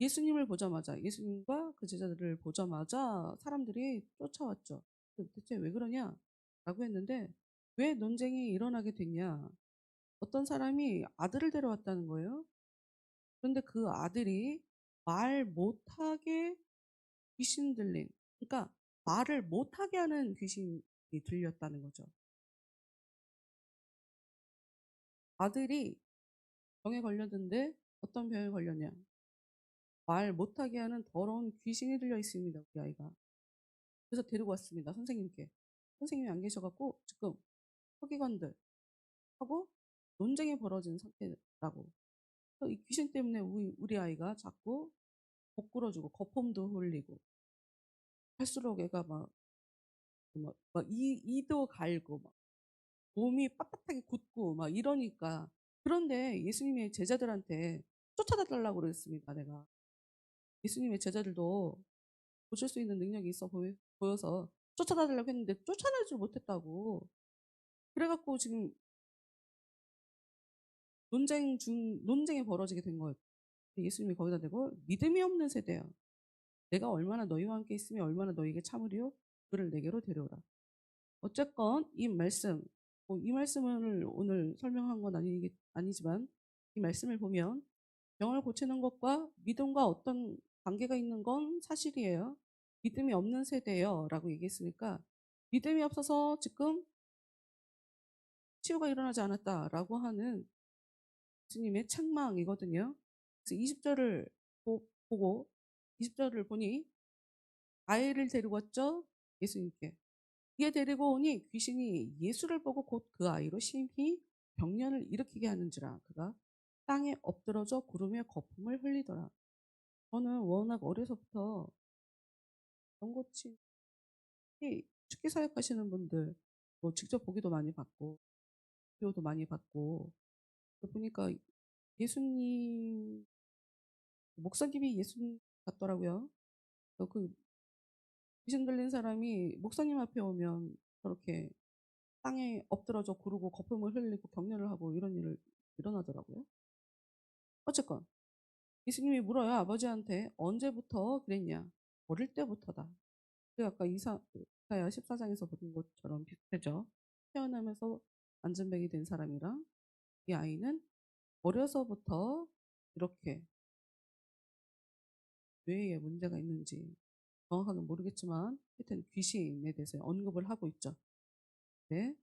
예수님과 그 제자들을 보자마자 사람들이 쫓아왔죠. 대체 왜 그러냐? 라고 했는데 왜 논쟁이 일어나게 됐냐? 어떤 사람이 아들을 데려왔다는 거예요. 그런데 그 아들이 말 못하게 귀신 들린, 그러니까 말을 못하게 하는 귀신이 들렸다는 거죠. 아들이 병에 걸렸는데 어떤 병에 걸렸냐? 말 못하게 하는 더러운 귀신이 들려 있습니다, 우리 아이가. 그래서 데리고 왔습니다, 선생님께. 선생님이 안 계셔갖고 지금 서기관들하고 논쟁이 벌어진 상태라고. 이 귀신 때문에 우리 아이가 자꾸 복구러지고 거품도 흘리고 할수록 애가 이도 갈고 막 몸이 빳빳하게 굳고 막 이러니까 그런데 예수님의 제자들한테 쫓아다 달라고 그랬습니다. 내가 예수님의 제자들도 고칠 수 있는 능력이 있어 보여서 쫓아다 달라고 했는데 쫓아내질 못했다고. 그래갖고 지금 논쟁이 벌어지게 된 거예요. 예수님이 거기다 대고 믿음이 없는 세대야. 내가 얼마나 너희와 함께 있으며 얼마나 너희에게 참으리요? 그를 내게로 데려오라. 어쨌건 이 말씀을 오늘 설명한 건 아니지만 이 말씀을 보면 병을 고치는 것과 믿음과 어떤 관계가 있는 건 사실이에요. 믿음이 없는 세대예요. 라고 얘기했으니까 믿음이 없어서 지금 치유가 일어나지 않았다라고 하는 예수님의 책망이거든요. 그래서 20절을 보고 20절을 보니 아이를 데리고 왔죠. 예수님께. 이에 데리고 오니 귀신이 예수를 보고 곧 그 아이로 심히 병년을 일으키게 하는지라 그가 땅에 엎드러져 구름에 거품을 흘리더라. 저는 워낙 어려서부터 병고치 축기 사역하시는 분들 뭐 직접 보기도 많이 받고 비교도 많이 받고 보니까 예수님 목사님이 예수님 같더라고요. 그 귀신 들린 사람이 목사님 앞에 오면 저렇게 땅에 엎드러져 구르고 거품을 흘리고 경련을 하고 이런 일을 일어나더라고요. 어쨌건 예수님이 물어요. 아버지한테 언제부터 그랬냐? 어릴 때부터다. 그 아까 이사야 14장에서 본 것처럼 비슷하죠. 태어나면서 안전뱅이 된 사람이랑 이 아이는 어려서부터 이렇게 뇌에 문제가 있는지 정확하게 모르겠지만 하여튼 귀신에 대해서 언급을 하고 있죠. 네.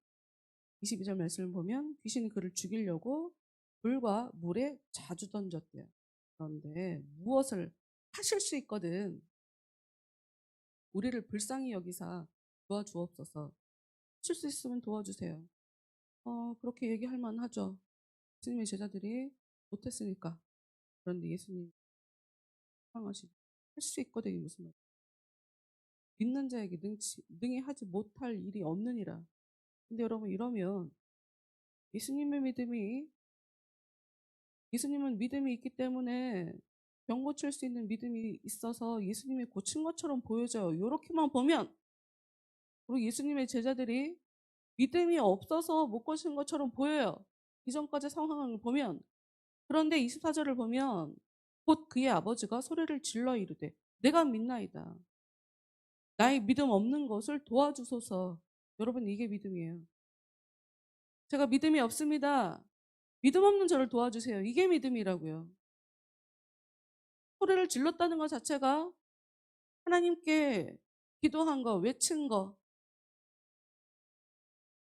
22절 말씀을 보면 귀신이 그를 죽이려고 불과 물에 자주 던졌대요. 그런데 무엇을 하실 수 있거든. 우리를 불쌍히 여기사 도와주옵소서. 하실 수 있으면 도와주세요. 그렇게 얘기할 만하죠. 예수님의 제자들이 못했으니까. 그런데 예수님 사랑하시죠. 할 수 있거든. 이게 무슨 말? 믿는 자에게 능히 하지 못할 일이 없느니라. 근데 여러분 이러면 예수님의 믿음이 예수님은 믿음이 있기 때문에 병 고칠 수 있는 믿음이 있어서 예수님이 고친 것처럼 보여져요. 요렇게만 보면 그리고 예수님의 제자들이 믿음이 없어서 못 고친 것처럼 보여요. 이전까지 상황을 보면. 그런데 24절을 보면 곧 그의 아버지가 소리를 질러 이르되 내가 믿나이다. 나의 믿음 없는 것을 도와주소서. 여러분 이게 믿음이에요. 제가 믿음이 없습니다. 믿음 없는 저를 도와주세요. 이게 믿음이라고요. 소리를 질렀다는 것 자체가 하나님께 기도한 거, 외친 거,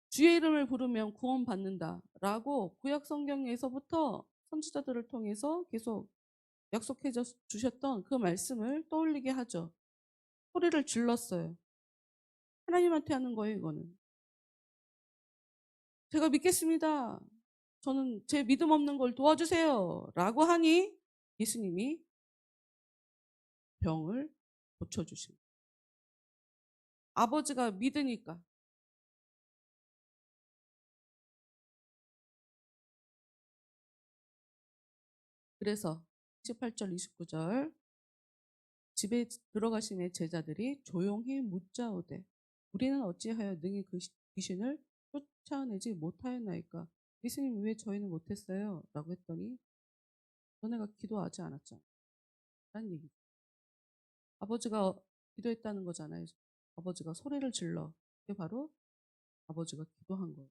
주의 이름을 부르면 구원받는다 라고 구약 성경에서부터 선지자들을 통해서 계속 약속해 주셨던 그 말씀을 떠올리게 하죠. 소리를 질렀어요. 하나님한테 하는 거예요, 이거는. 제가 믿겠습니다. 저는 제 믿음 없는 걸 도와주세요. 라고 하니 예수님이 병을 고쳐주신 거예요. 아버지가 믿으니까. 그래서 28절, 29절 집에 들어가심에 제자들이 조용히 묻자오되 우리는 어찌하여 능히 그 귀신을 쫓아내지 못하였나이까? 예수님 왜 저희는 못했어요? 라고 했더니 너네가 기도하지 않았잖아. 라는 얘기죠. 아버지가 기도했다는 거잖아요. 아버지가 소리를 질러. 그게 바로 아버지가 기도한 거예요.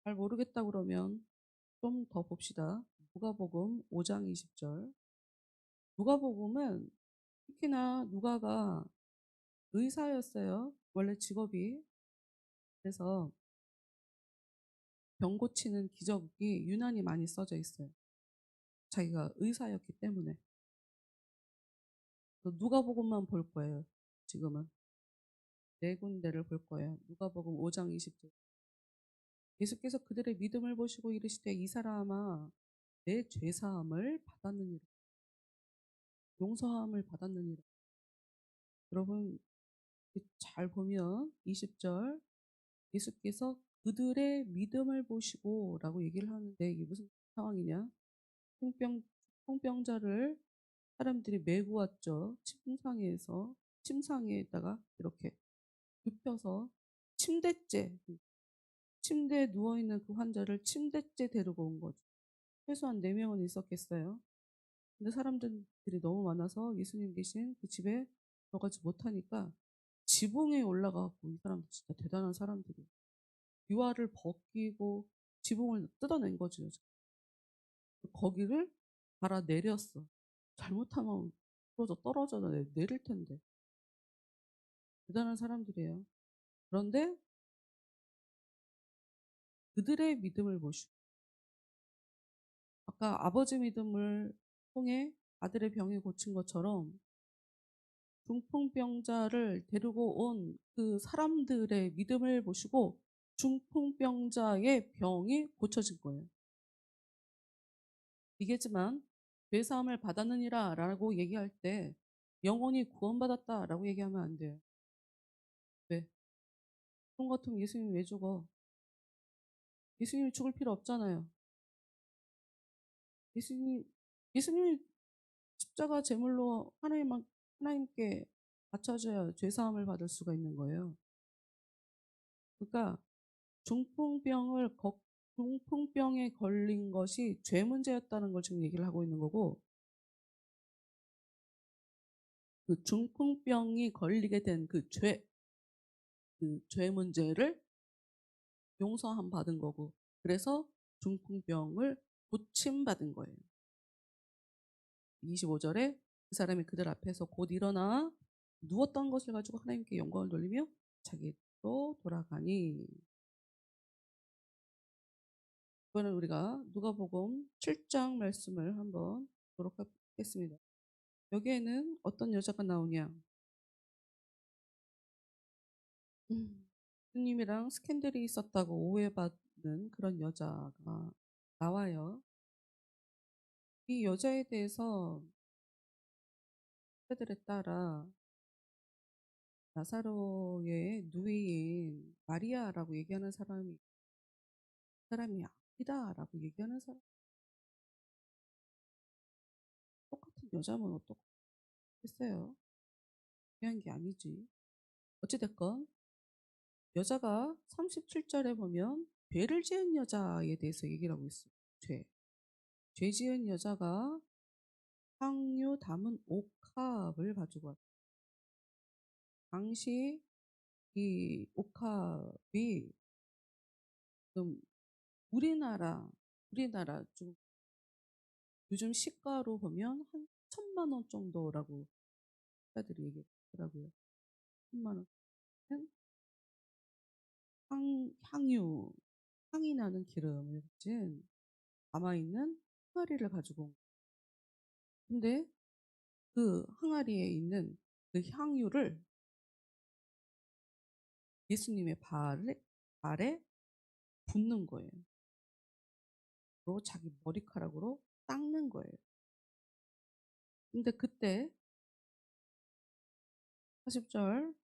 잘 모르겠다 그러면 좀 더 봅시다. 누가복음 5장 20절. 누가복음은 특히나 누가가 의사였어요. 원래 직업이. 그래서 병 고치는 기적이 유난히 많이 써져 있어요. 자기가 의사였기 때문에. 누가복음만 볼 거예요. 지금은. 네 군데를 볼 거예요. 누가복음 5장 20절. 예수께서 그들의 믿음을 보시고 이르시되 이 사람아 내 죄사함을 받았느니라. 용서함을 받았느니라. 여러분 잘 보면 20절 예수께서 그들의 믿음을 보시고 라고 얘기를 하는데 이게 무슨 상황이냐. 통병자를 사람들이 메고 왔죠. 침상에다가 이렇게 눕혀서 침대에 누워있는 그 환자를 침대째 데리고 온 거죠. 최소한 4명은 있었겠어요. 근데 사람들이 너무 많아서 예수님 계신 그 집에 들어가지 못하니까 지붕에 올라가고 이 사람들 진짜 대단한 사람들이에요. 유화를 벗기고 지붕을 뜯어낸 거죠. 거기를 갈아 내렸어. 잘못하면 떨어져 내릴 텐데. 대단한 사람들이에요. 그런데 그들의 믿음을 보시고 아까 아버지 믿음을 통해 아들의 병이 고친 것처럼 중풍병자를 데리고 온 그 사람들의 믿음을 보시고 중풍병자의 병이 고쳐진 거예요. 이게지만 죄사함을 받았느니라 라고 얘기할 때 영원히 구원받았다 라고 얘기하면 안 돼요. 왜? 그런 것 같으면 예수님이 왜 죽어? 예수님이 죽을 필요 없잖아요. 예수님이 십자가 제물로 하나님께 받쳐줘야 죄사함을 받을 수가 있는 거예요. 그러니까 중풍병을 중풍병에 걸린 것이 죄 문제였다는 걸 지금 얘기를 하고 있는 거고, 그 중풍병이 걸리게 된 그 죄 문제를 용서함 받은 거고, 그래서 중풍병을 고침받은 거예요. 25절에 그 사람이 그들 앞에서 곧 일어나 누웠던 것을 가지고 하나님께 영광을 돌리며 자기로 돌아가니. 이번엔 우리가 누가복음 7장 말씀을 한번 보도록 하겠습니다. 여기에는 어떤 여자가 나오냐? 예수님이랑 스캔들이 있었다고 오해받는 그런 여자가 나와요. 이 여자에 대해서 그들에 따라 나사로의 누이인 마리아라고 얘기하는 사람이 아니다라고 얘기하는 사람. 똑같은 여자면 어떻겠어요? 중요한 게 아니지. 어찌됐건 여자가 37절에 보면 죄를 지은 여자에 대해서 얘기를 하고 있어요. 죄 지은 여자가 향유 담은 옥합을 가지고 왔어요. 당시 이 옥합이 좀 우리나라 좀 요즘 시가로 보면 한 1,000만 원 정도라고 기자들이 얘기하더라고요. 1,000만 원은 향이 나는 기름을 가진 남아있는 항아리를 가지고 온 거예요. 근데 그 항아리에 있는 그 향유를 예수님의 발에 붓는 거예요. 그리고 자기 머리카락으로 닦는 거예요. 근데 그때 40절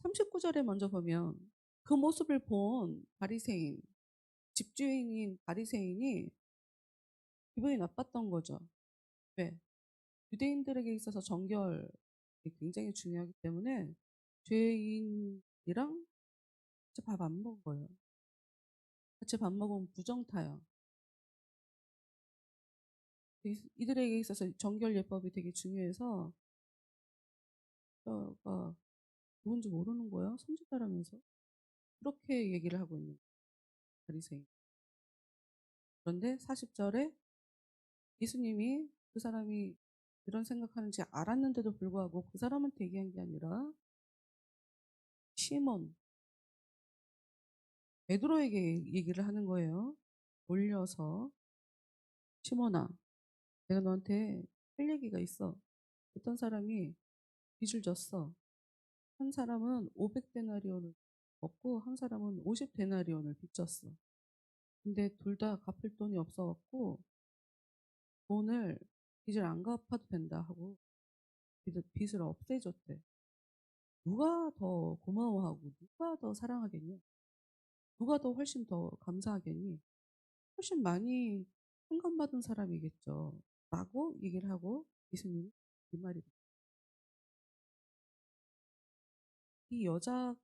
39절에 먼저 보면 그 모습을 본 바리새인, 집주인인 바리새인이 기분이 나빴던 거죠. 왜? 유대인들에게 있어서 정결이 굉장히 중요하기 때문에 죄인이랑 같이 밥 안 먹은 거예요. 같이 밥 먹으면 부정타요. 이들에게 있어서 정결 예법이 되게 중요해서 가 누군지 모르는 거야? 선지자라면서. 그렇게 얘기를 하고 있는 바리새인. 그런데 40절에 예수님이 그 사람이 이런 생각하는지 알았는데도 불구하고 그 사람한테 얘기한 게 아니라 시몬, 베드로에게 얘기를 하는 거예요. 올려서 시몬아, 내가 너한테 할 얘기가 있어. 어떤 사람이 빚을 졌어. 한 사람은 500데나리온을 얻고 한 사람은 50데나리온을 빚졌어. 근데 둘 다 갚을 돈이 없어갖고 빚을 안 갚아도 된다 하고 빚을 없애줬대. 누가 더 고마워하고 누가 더 사랑하겠냐? 누가 더 훨씬 더 감사하겠니? 훨씬 많이 상감받은 사람이겠죠. 라고 얘기를 하고 예수님이 이 말이 이 여자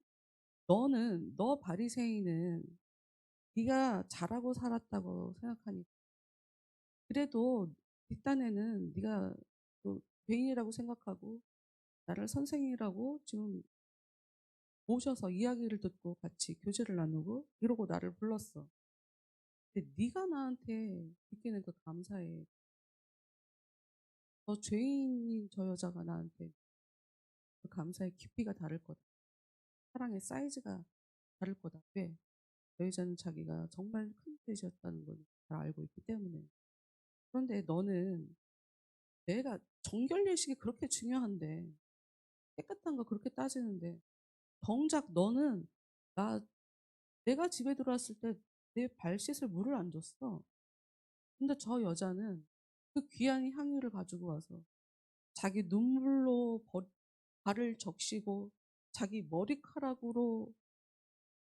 너 바리새인은 네가 잘하고 살았다고 생각하니 그래도 뒷단에는 네가 또 죄인이라고 생각하고 나를 선생이라고 지금 모셔서 이야기를 듣고 같이 교제를 나누고 이러고 나를 불렀어. 근데 네가 나한테 느끼는 그 감사에 너 죄인인 저 여자가 나한테 그 감사의 깊이가 다를 거다. 사랑의 사이즈가 다를 거다. 왜? 저 여자는 자기가 정말 큰 죄지었다는 걸 잘 알고 있기 때문에. 그런데 너는 내가 정결 예식이 그렇게 중요한데 깨끗한 거 그렇게 따지는데 정작 너는 나 내가 집에 들어왔을 때 내 발 씻을 물을 안 줬어. 근데 저 여자는 그 귀한 향유를 가지고 와서 자기 눈물로 발을 적시고 자기 머리카락으로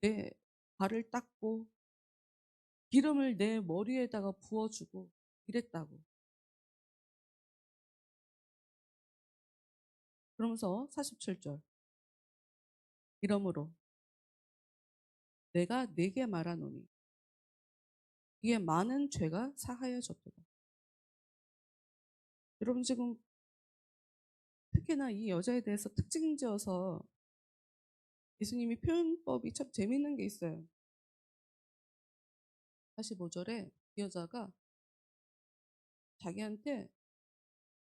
내 발을 닦고 기름을 내 머리에다가 부어주고 이랬다고. 그러면서 47절. 이러므로 내가 네게 말하노니 이에 많은 죄가 사하여졌도다. 여러분 지금 특히나 이 여자에 대해서 특징지어서 예수님이 표현법이 참 재밌는 게 있어요. 45절에 이 여자가 자기한테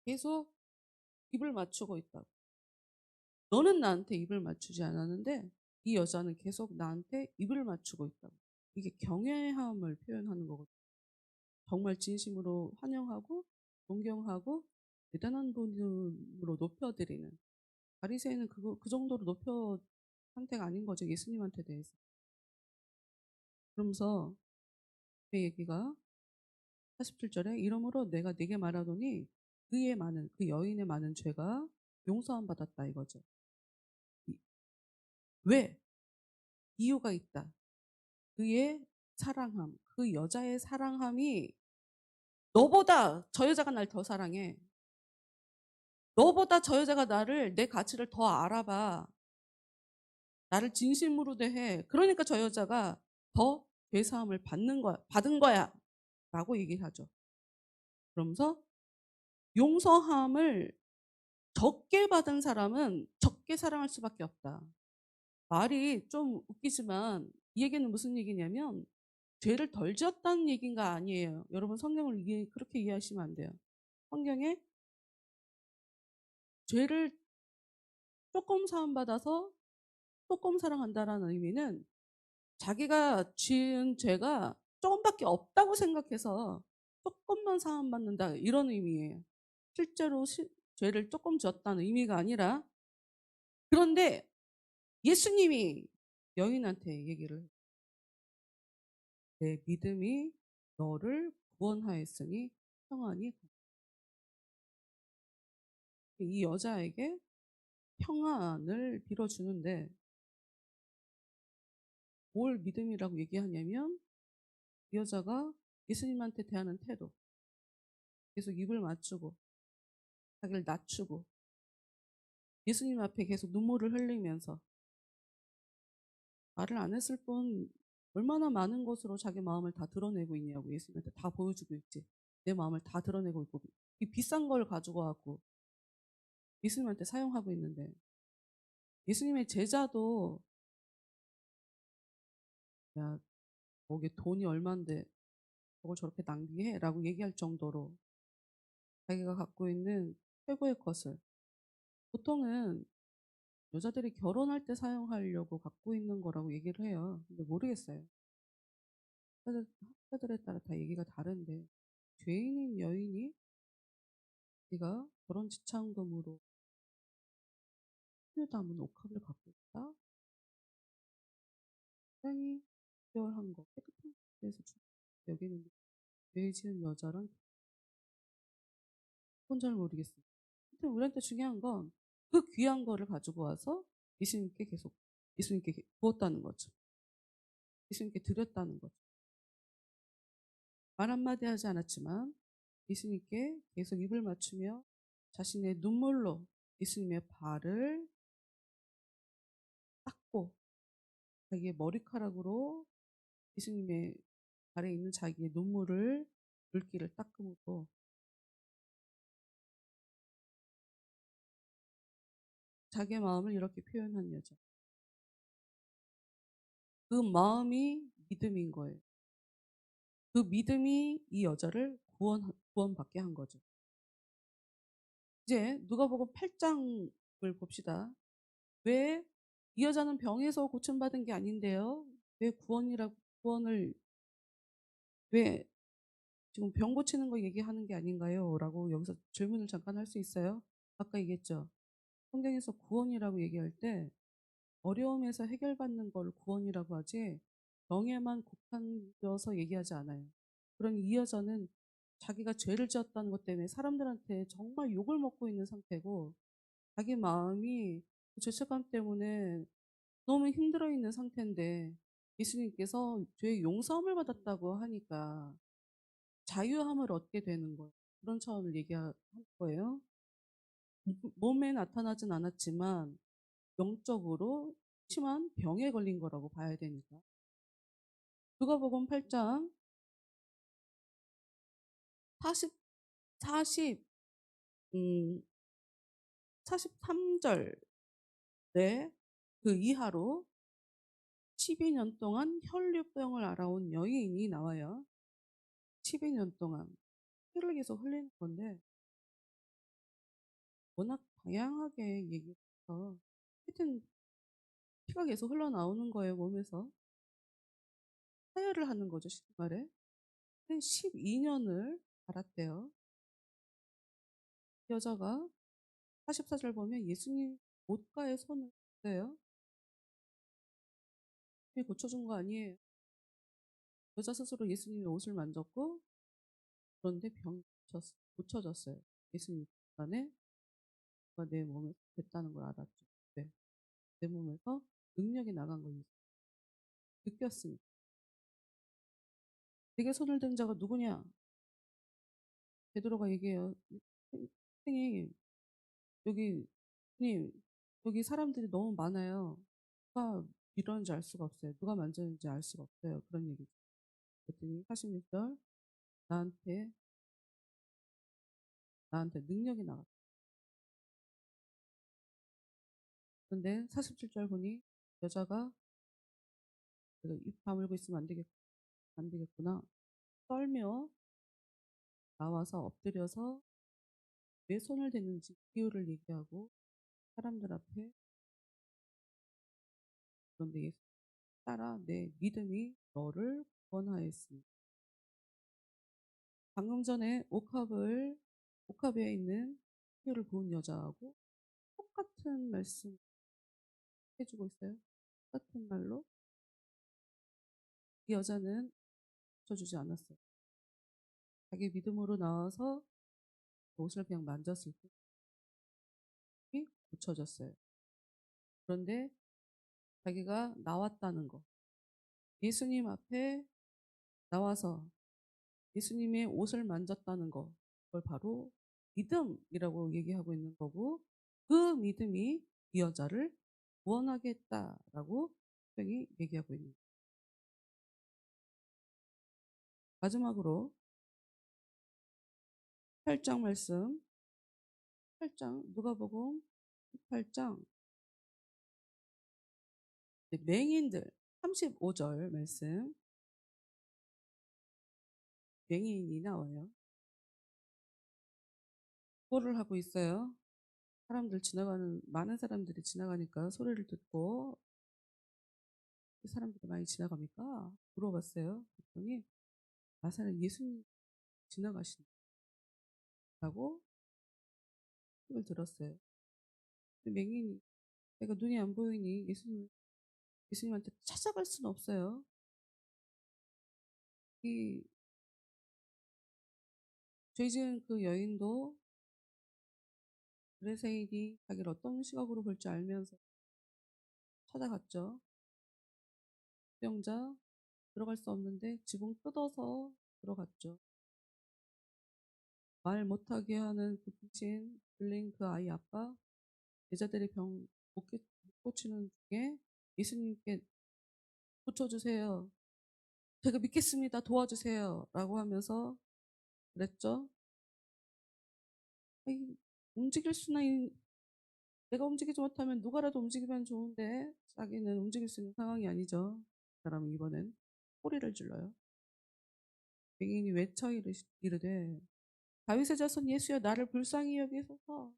계속 입을 맞추고 있다고. 너는 나한테 입을 맞추지 않았는데 이 여자는 계속 나한테 입을 맞추고 있다고. 이게 경외함을 표현하는 거거든요. 정말 진심으로 환영하고 존경하고 대단한 분으로 높여드리는, 바리새인은 그 정도로 높여 상태가 아닌 거죠. 예수님한테 대해서. 그러면서 그 얘기가 47절에 이러므로 내가 네게 말하노니 그 여인의 많은 죄가 용서함 받았다 이거죠. 이- 왜? 이유가 있다. 그의 사랑함, 그 여자의 사랑함이 너보다 저 여자가 날 더 사랑해. 너보다 저 여자가 내 가치를 더 알아봐. 나를 진심으로 대해. 그러니까 저 여자가 더 죄사함을 받은 거야. 라고 얘기를 하죠. 그러면서 용서함을 적게 받은 사람은 적게 사랑할 수밖에 없다. 말이 좀 웃기지만 이 얘기는 무슨 얘기냐면 죄를 덜 지었다는 얘기가 아니에요. 여러분 성경을 그렇게 이해하시면 안 돼요. 성경에 죄를 조금 사함받아서 조금 사랑한다라는 의미는 자기가 지은 죄가 조금밖에 없다고 생각해서 조금만 사함받는다 이런 의미예요. 실제로 죄를 조금 지었다는 의미가 아니라. 그런데 예수님이 여인한테 얘기를 해요. 내 믿음이 너를 구원하였으니 평안히 가. 이 여자에게 평안을 빌어주는데 뭘 믿음이라고 얘기하냐면 이 여자가 예수님한테 대하는 태도, 계속 입을 맞추고 자기를 낮추고 예수님 앞에 계속 눈물을 흘리면서 말을 안 했을 뿐 얼마나 많은 것으로 자기 마음을 다 드러내고 있냐고. 예수님한테 다 보여주고 있지. 내 마음을 다 드러내고 있고 이 비싼 걸 가지고 와고 예수님한테 사용하고 있는데, 예수님의 제자도 야 거기 돈이 얼만데 저걸 저렇게 낭비해? 라고 얘기할 정도로 자기가 갖고 있는 최고의 것을, 보통은 여자들이 결혼할 때 사용하려고 갖고 있는 거라고 얘기를 해요. 근데 모르겠어요. 학자들에 따라 다 얘기가 다른데 죄인인 여인이 네가 결혼 지참금으로 손에 담은 옥합을 갖고 있다? 굉장히 비열한 거, 깨끗한 데서 여기는 죄 지은 여자랑 그건 잘 모르겠어요. 하여튼 우리한테 중요한 건 그 귀한 거를 가지고 와서 예수님께 부었다는 거죠. 예수님께 드렸다는 거죠. 말 한마디 하지 않았지만 예수님께 계속 입을 맞추며 자신의 눈물로 예수님의 발을 닦고 자기의 머리카락으로 예수님의 발에 있는 자기의 눈물을 물기를 닦음으로 자기의 마음을 이렇게 표현한 여자. 그 마음이 믿음인 거예요. 그 믿음이 이 여자를 구원받게 한 거죠. 이제 누가복음 8장을 봅시다. 왜 이 여자는 병에서 고침받은 게 아닌데요? 왜 구원을 왜 지금 병 고치는 거 얘기하는 게 아닌가요? 라고 여기서 질문을 잠깐 할 수 있어요. 아까 얘기했죠. 성경에서 구원이라고 얘기할 때 어려움에서 해결받는 걸 구원이라고 하지 병에만 국한되어서 얘기하지 않아요. 그럼 이 여자는 자기가 죄를 지었다는 것 때문에 사람들한테 정말 욕을 먹고 있는 상태고 자기 마음이 그 죄책감 때문에 너무 힘들어 있는 상태인데 예수님께서 죄의 용서함을 받았다고 하니까 자유함을 얻게 되는 거예요. 그런 차원을 얘기하는 거예요. 몸에 나타나진 않았지만 영적으로 심한 병에 걸린 거라고 봐야 되니까. 누가복음 8장 40, 40, 43절에 그 이하로 12년 동안 혈류병을 앓아온 여인이 나와요. 12년 동안 피를 계속 흘리는 건데 워낙 다양하게 얘기해서 하여튼 피가 계속 흘러나오는 거예요, 몸에서. 사혈을 하는 거죠, 쉽게 말해. 12년을 앓았대요. 여자가 44절 보면 예수님 옷가에 손을 댔어요. 고쳐준 거 아니에요. 여자 스스로 예수님의 옷을 만졌고 그런데 병이 고쳐졌어요. 예수님 안에 내 몸에 됐다는 걸 알았죠. 네. 내 몸에서 능력이 나간 걸 느꼈습니다. 내게 손을 댄 자가 누구냐? 베드로가 얘기해요. 선생님, 여기, 선생님, 여기 사람들이 너무 많아요. 누가 밀었는지 알 수가 없어요. 누가 만졌는지 알 수가 없어요. 그런 얘기죠. 그랬더니 46절, 나한테 능력이 나갔다. 그런데 47절 보니 여자가 내가 입 다물고 있으면 안 되겠구나. 떨며 나와서 엎드려서 왜 손을 대는지 이유를 얘기하고 사람들 앞에 그런데 예수 따라 내 믿음이 너를 구원하였습니다. 방금 전에 옥합에 있는 피를 부은 여자하고 똑같은 말씀 해주고 있어요. 똑같은 말로 이 여자는 고쳐주지 않았어요. 자기 믿음으로 나와서 옷을 그냥 만졌을 때 고쳐졌어요. 그런데 자기가 나왔다는 거, 예수님 앞에 나와서 예수님의 옷을 만졌다는 거, 그걸 바로 믿음이라고 얘기하고 있는 거고 그 믿음이 이 여자를 구원하게 했다라고 성경이 얘기하고 있는 거예요. 마지막으로 8장 말씀, 8장 누가복음 8장 맹인들 35절 말씀, 맹인이 나와요. 구걸을 하고 있어요. 많은 사람들이 지나가니까 소리를 듣고 사람들이 많이 지나갑니까? 물어봤어요. 그랬더니 나사렛 예수님 지나가신다고 소리를 들었어요. 근데 맹인이 내가 눈이 안 보이니 예수님한테 찾아갈 수는 없어요. 이 죄 지은 그 여인도 그레세인이 자기를 어떤 시각으로 볼지 알면서 찾아갔죠. 수영자 들어갈 수 없는데 지붕 뜯어서 들어갔죠. 말 못하게 하는 그 부친 들린 그 아이 아빠 여자들이 병 못 고치는 중에 예수님께 고쳐주세요. 제가 믿겠습니다. 도와주세요. 라고 하면서 그랬죠. 아이, 움직일 수나 내가 움직이지 못하면 누가라도 움직이면 좋은데 자기는 움직일 수 있는 상황이 아니죠. 그 사람은 이번엔 소리를 질러요. 맹인이 외쳐 이르되 다윗의 자손 예수여 나를 불쌍히 여기소서.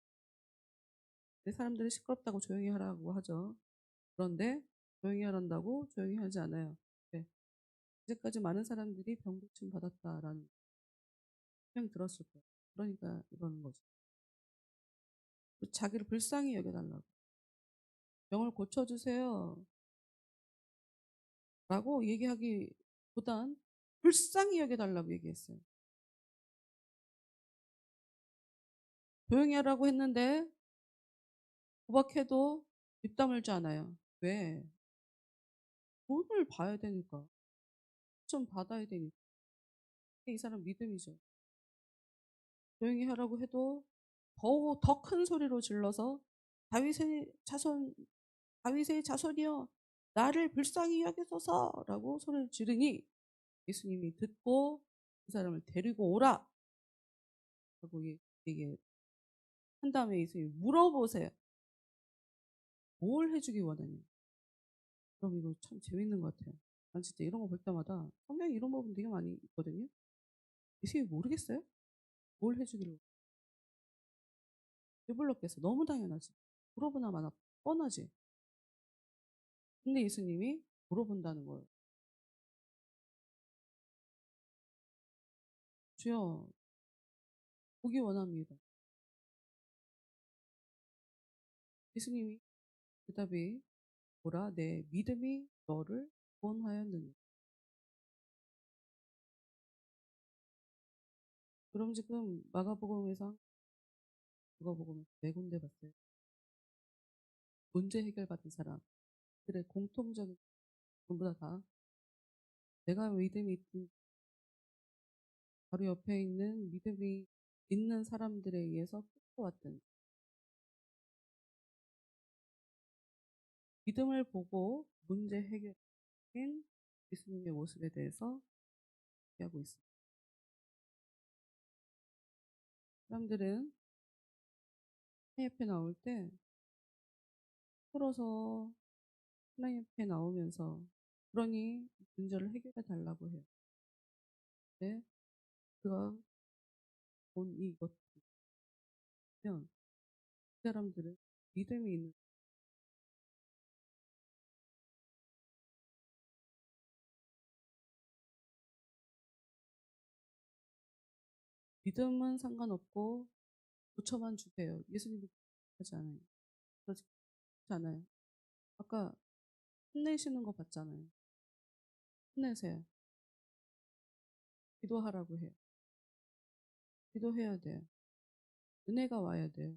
내 사람들이 시끄럽다고 조용히 하라고 하죠. 그런데 조용히 하란다고 조용히 하지 않아요. 네. 이제까지 많은 사람들이 병고침 받았다라는 그냥 들었을 거예요. 그러니까 이러는 거죠. 자기를 불쌍히 여겨달라고. 병을 고쳐주세요. 라고 얘기하기보단 불쌍히 여겨달라고 얘기했어요. 조용히 하라고 했는데 구박해도 입 다물지 않아요. 왜? 돈을 봐야 되니까. 좀 받아야 되니까. 이 사람 믿음이죠. 조용히 하라고 해도 더 큰 소리로 질러서 다윗의 자손, 다윗의 자손이여 나를 불쌍히 여기소서라고 소리를 지르니 예수님이 듣고 그 사람을 데리고 오라 하고 얘기한 다음에 예수님이 물어보세요. 뭘 해주기 원하냐. 그럼 이거 참 재밌는 것 같아요. 난 진짜 이런 거 볼 때마다 성경에 이런 부분 되게 많이 있거든요. 예수님이 모르겠어요? 뭘 해주기를. 왜 불렀겠어? 너무 당연하지. 물어보나 마나 뻔하지. 근데 예수님이 물어본다는 거예요. 주여, 보기 원합니다. 예수님이 대답이 뭐라? 내 믿음이 너를 구원하였느냐. 그럼 지금 마가복음에서 누가복음 네 군데 봤어요. 문제 해결받은 사람들의 공통적인 전부 다 내가 믿음이 있든 바로 옆에 있는 믿음이 있는 사람들에 의해서 끌어왔던 믿음을 보고 문제 해결인 예수님의 모습에 대해서 얘기하고 있습니다. 사람들은 하나님 앞에 나올 때 풀어서 하나님 앞에 나오면서 그러니 문제를 해결해 달라고 해요. 근데 그가 본 이것면 그 사람들은 믿음이 있는 믿음은 상관없고 고쳐만 주세요. 예수님은 그렇지 않아요. 그렇지 않아요. 아까 힘내시는 거 봤잖아요. 힘내세요. 기도하라고 해요. 기도해야 돼요. 은혜가 와야 돼요.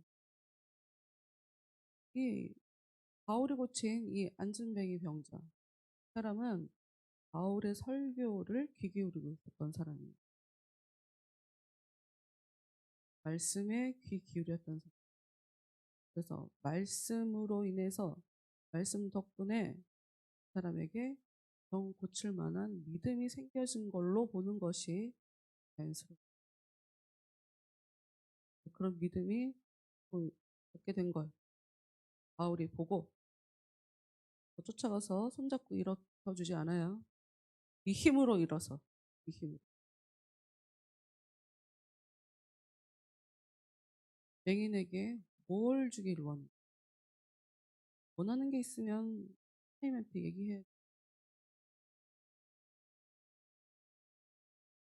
이 바울이 고친 이 안진뱅이 병자 사람은 바울의 설교를 귀 기울이고 있었던 사람이에요. 말씀에 귀 기울였던 사람. 그래서 말씀으로 인해서 말씀 덕분에 사람에게 병 고칠 만한 믿음이 생겨진 걸로 보는 것이 자연스럽고 그런 믿음이 갖게 된 걸 바울이 보고 쫓아가서 손잡고 일으켜주지 않아요. 이 힘으로 일어서 이 힘으로. 맹인에게 뭘 주기를 원하는 게 있으면 하나님한테 얘기해.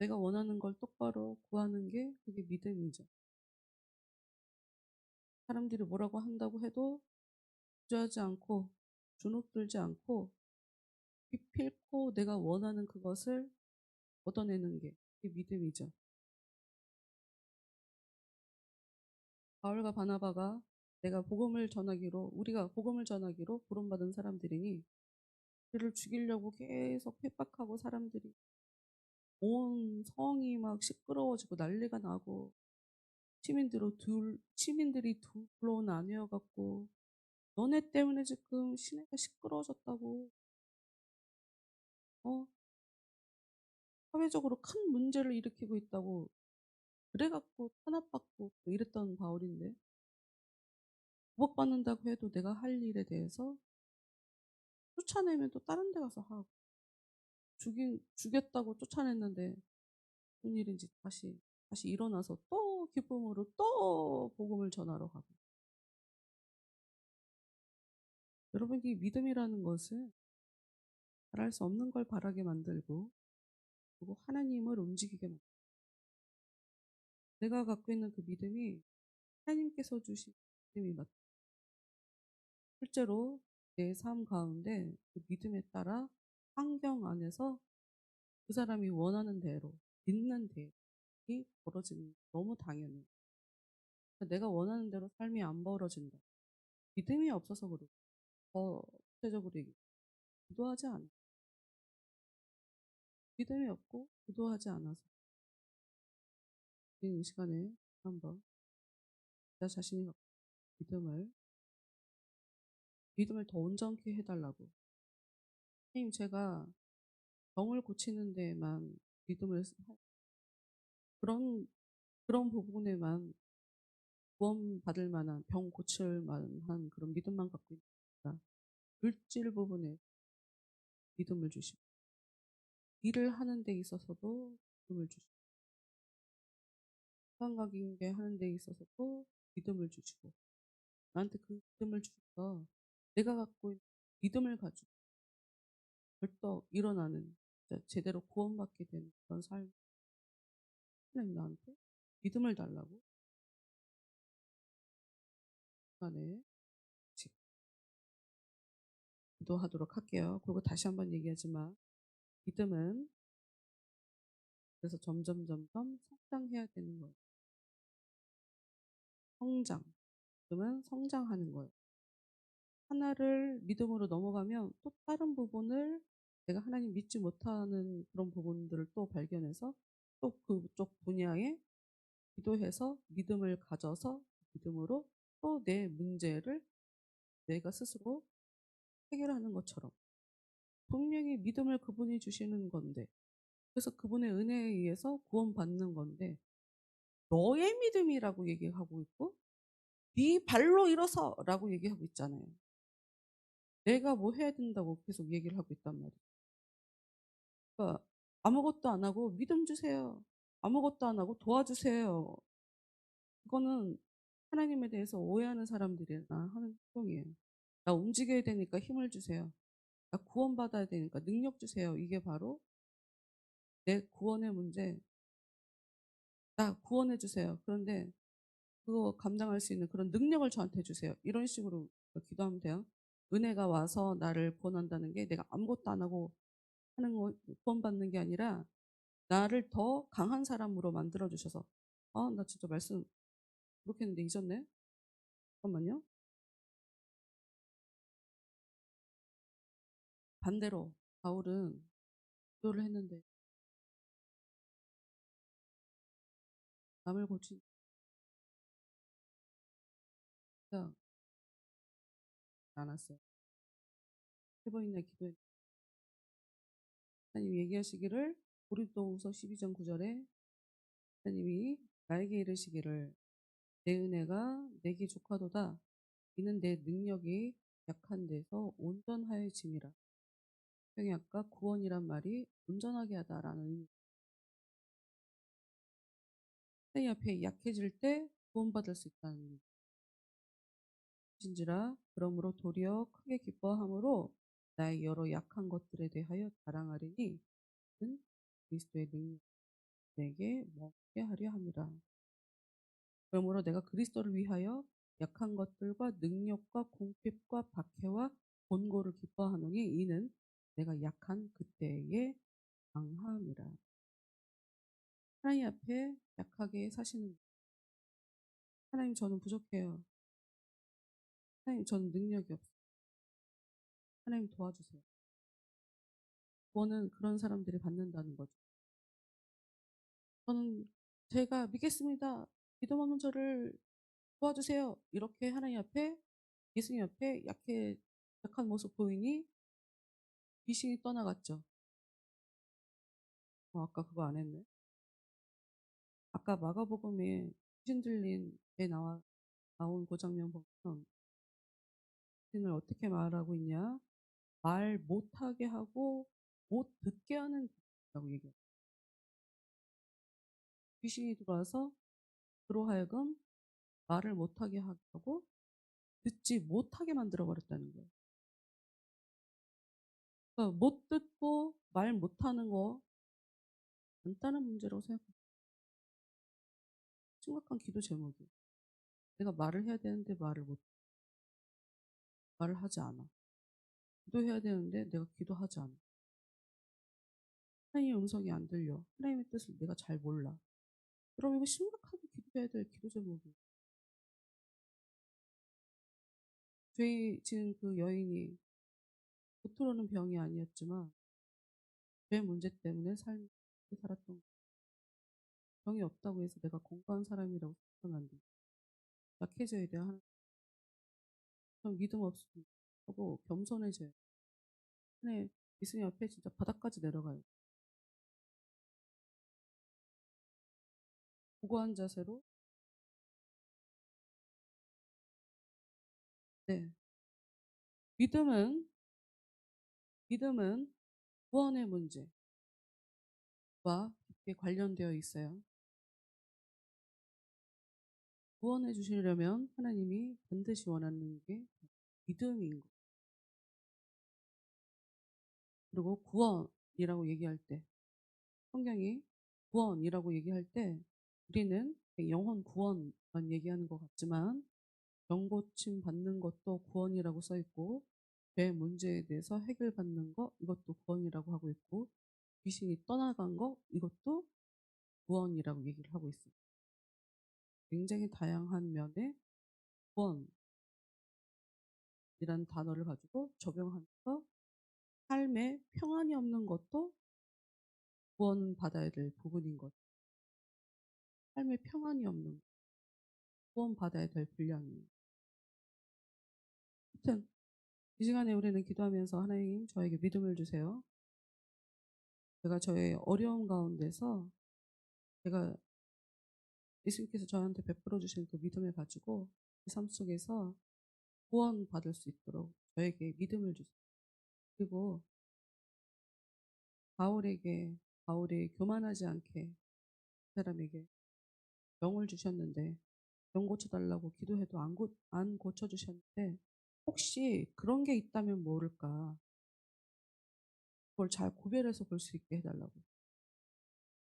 내가 원하는 걸 똑바로 구하는 게 그게 믿음이죠. 사람들이 뭐라고 한다고 해도 주저하지 않고 주눅들지 않고 기필코 내가 원하는 그것을 얻어내는 게 그게 믿음이죠. 바울과 바나바가 우리가 복음을 전하기로 부름받은 사람들이니 그를 죽이려고 계속 핍박하고 사람들이 온 성이 막 시끄러워지고 난리가 나고 시민들이 둘로 나뉘어 갖고 너네 때문에 지금 시내가 시끄러워졌다고 어 사회적으로 큰 문제를 일으키고 있다고 그래 갖고 탄압받고 이랬던 바울인데 구속받는다고 해도 내가 할 일에 대해서 쫓아내면 또 다른 데 가서 하고 죽였다고 쫓아냈는데 무슨 일인지 다시 일어나서 또 기쁨으로 또 복음을 전하러 가고. 여러분 이 믿음이라는 것은 바랄 수 없는 걸 바라게 만들고 그리고 하나님을 움직이게 만들고 내가 갖고 있는 그 믿음이 하나님께서 주신 믿음이 맞다. 실제로 내 삶 가운데 그 믿음에 따라 환경 안에서 그 사람이 원하는 대로 믿는 대로 이 벌어지는 게 너무 당연해. 그러니까 내가 원하는 대로 삶이 안 벌어진다. 믿음이 없어서 그러고 더 구체적으로 얘기해. 기도하지 않아. 믿음이 없고 기도하지 않아서. 이 시간에 한번 나 자신이 갖고 있는 믿음을 더 온전케 해달라고. 선생님, 제가 병을 고치는 데에만 믿음을 그런 부분에만 구원받을 만한, 병 고칠 만한 그런 믿음만 갖고 있다. 물질 부분에 믿음을 주시고, 일을 하는 데 있어서도 믿음을 주시고, 상관관계 하는 데 있어서도 믿음을 주시고, 나한테 그 믿음을 주셔서 내가 갖고 있는 믿음을 가지고 벌떡 일어나는, 진짜 제대로 구원받게 되는 그런 삶. 하나님 나한테 믿음을 달라고 시간에 기도하도록 할게요. 그리고 다시 한번 얘기하지만, 믿음은 그래서 점점 성장해야 되는 거예요. 성장. 믿음은 성장하는 거예요. 하나를 믿음으로 넘어가면 또 다른 부분을, 내가 하나님 믿지 못하는 그런 부분들을 또 발견해서 또 그쪽 분야에 기도해서 믿음을 가져서 믿음으로 또 내 문제를 내가 스스로 해결하는 것처럼, 분명히 믿음을 그분이 주시는 건데, 그래서 그분의 은혜에 의해서 구원받는 건데, 너의 믿음이라고 얘기하고 있고 네 발로 일어서라고 얘기하고 있잖아요. 내가 뭐 해야 된다고 계속 얘기를 하고 있단 말이에요. 그러니까 아무것도 안 하고 믿음 주세요, 아무것도 안 하고 도와주세요, 그거는 하나님에 대해서 오해하는 사람들이나 하는 행동이에요. 나 움직여야 되니까 힘을 주세요, 나 구원받아야 되니까 능력 주세요. 이게 바로 내 구원의 문제. 나 구원해 주세요. 그런데 그거 감당할 수 있는 그런 능력을 저한테 주세요. 이런 식으로 기도하면 돼요. 은혜가 와서 나를 구원한다는 게 내가 아무것도 안 하고 하는 거 구원받는 게 아니라, 나를 더 강한 사람으로 만들어 주셔서, 아, 나 진짜 말씀 그렇게 했는데 잊었네. 잠깐만요. 반대로 바울은 기도를 했는데 남을 고치지 않았어요. 3번이나 기도했. 하나님 얘기하시기를, 고린도후서 12장 9절에 하나님이 나에게 이르시기를, 내 은혜가 내게 족하도다. 이는 내 능력이 약한 데서 온전하여짐이라. 성경에 아까 구원이란 말이 온전하게 하다라는 의미. 하나님 앞에 약해질 때 구원받을 수 있다는 의미. 진지라 그러므로 도리어 크게 기뻐함으로 나의 여러 약한 것들에 대하여 자랑하리니, 이는 그리스도의 능력 내게 먹게 하려 함이라. 그러므로 내가 그리스도를 위하여 약한 것들과 능력과 궁핍과 박해와 곤고를 기뻐하노니, 이는 내가 약한 그때에 강함이라. 하나님 앞에 약하게 사시는, 하나님 저는 부족해요, 하나님 저는 능력이 없어요, 하나님 도와주세요. 구원은 그런 사람들이 받는다는 거죠. 저는 제가 믿겠습니다, 믿음 없는 저를 도와주세요, 이렇게 하나님 앞에, 예수님 앞에 약한 모습 보이니 귀신이 떠나갔죠. 아까 그거 안 했네. 아까 마가복음에 귀신 들린 애 나온 그 장면 보면 귀신을 어떻게 말하고 있냐? 말 못하게 하고 못 듣게 하는 귀신이라고 얘기해요. 귀신이 들어와서 그로 하여금 말을 못하게 하고 듣지 못하게 만들어 버렸다는 거예요. 그러니까 못 듣고 말 못하는 거 간단한 문제라고 생각해요. 심각한 기도 제목이에요. 내가 말을 해야 되는데 말을 하지 않아. 기도해야 되는데 내가 기도하지 않아. 하나님의 음성이 안 들려. 하나님의 뜻을 내가 잘 몰라. 그럼 이거 심각하게 기도해야 될 기도 제목이에요. 죄 지은 그 여인이 겉으로는 병이 아니었지만 죄 문제 때문에 삶을 살았던 거예요. 병이 없다고 해서 내가 건강한 사람이라고 생각하면 안 돼. 약해져야 돼. 좀 믿음 없으면 하고 겸손해져요. 네, 예수님 앞에 진짜 바닥까지 내려가요. 고고한 자세로. 네. 믿음은 구원의 문제와 깊게 관련되어 있어요. 구원해 주시려면 하나님이 반드시 원하는 게 믿음인 거예요. 그리고 구원이라고 얘기할 때, 성경이 구원이라고 얘기할 때 우리는 영혼 구원만 얘기하는 것 같지만 영고침 받는 것도 구원이라고 써 있고, 죄 문제에 대해서 해결받는 거 이것도 구원이라고 하고 있고, 귀신이 떠나간 거 이것도 구원이라고 얘기를 하고 있어요. 굉장히 다양한 면의 구원이란 단어를 가지고 적용하면서 삶에 평안이 없는 것도 구원받아야 될 부분인 거죠. 삶에 평안이 없는 거, 구원받아야 될 분량이에요. 하여튼 이 시간에 우리는 기도하면서 하나님 저에게 믿음을 주세요. 제가 저의 어려움 가운데서 제가 예수님께서 저한테 베풀어 주신 그 믿음을 가지고 제 삶 속에서 구원받을 수 있도록 저에게 믿음을 주세요. 그리고 바울이 교만하지 않게 그 사람에게 병을 주셨는데 병 고쳐달라고 기도해도 안 고쳐주셨는데 혹시 그런 게 있다면 모를까 그걸 잘 구별해서 볼 수 있게 해달라고.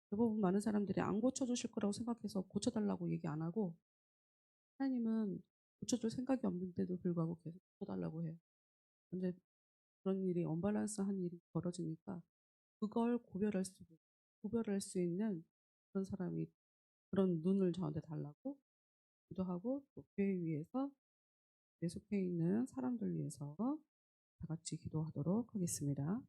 대부분 많은 사람들이 안 고쳐주실 거라고 생각해서 고쳐달라고 얘기 안 하고 하나님은 고쳐줄 생각이 없는데도 불구하고 계속 고쳐달라고 해요. 근데 그런 일이 언밸런스한 일이 벌어지니까 그걸 구별할 수 있는 그런 사람이 그런 눈을 저한테 달라고 기도하고 또 교회 위해서 속해 있는 사람들 위해서 다 같이 기도하도록 하겠습니다.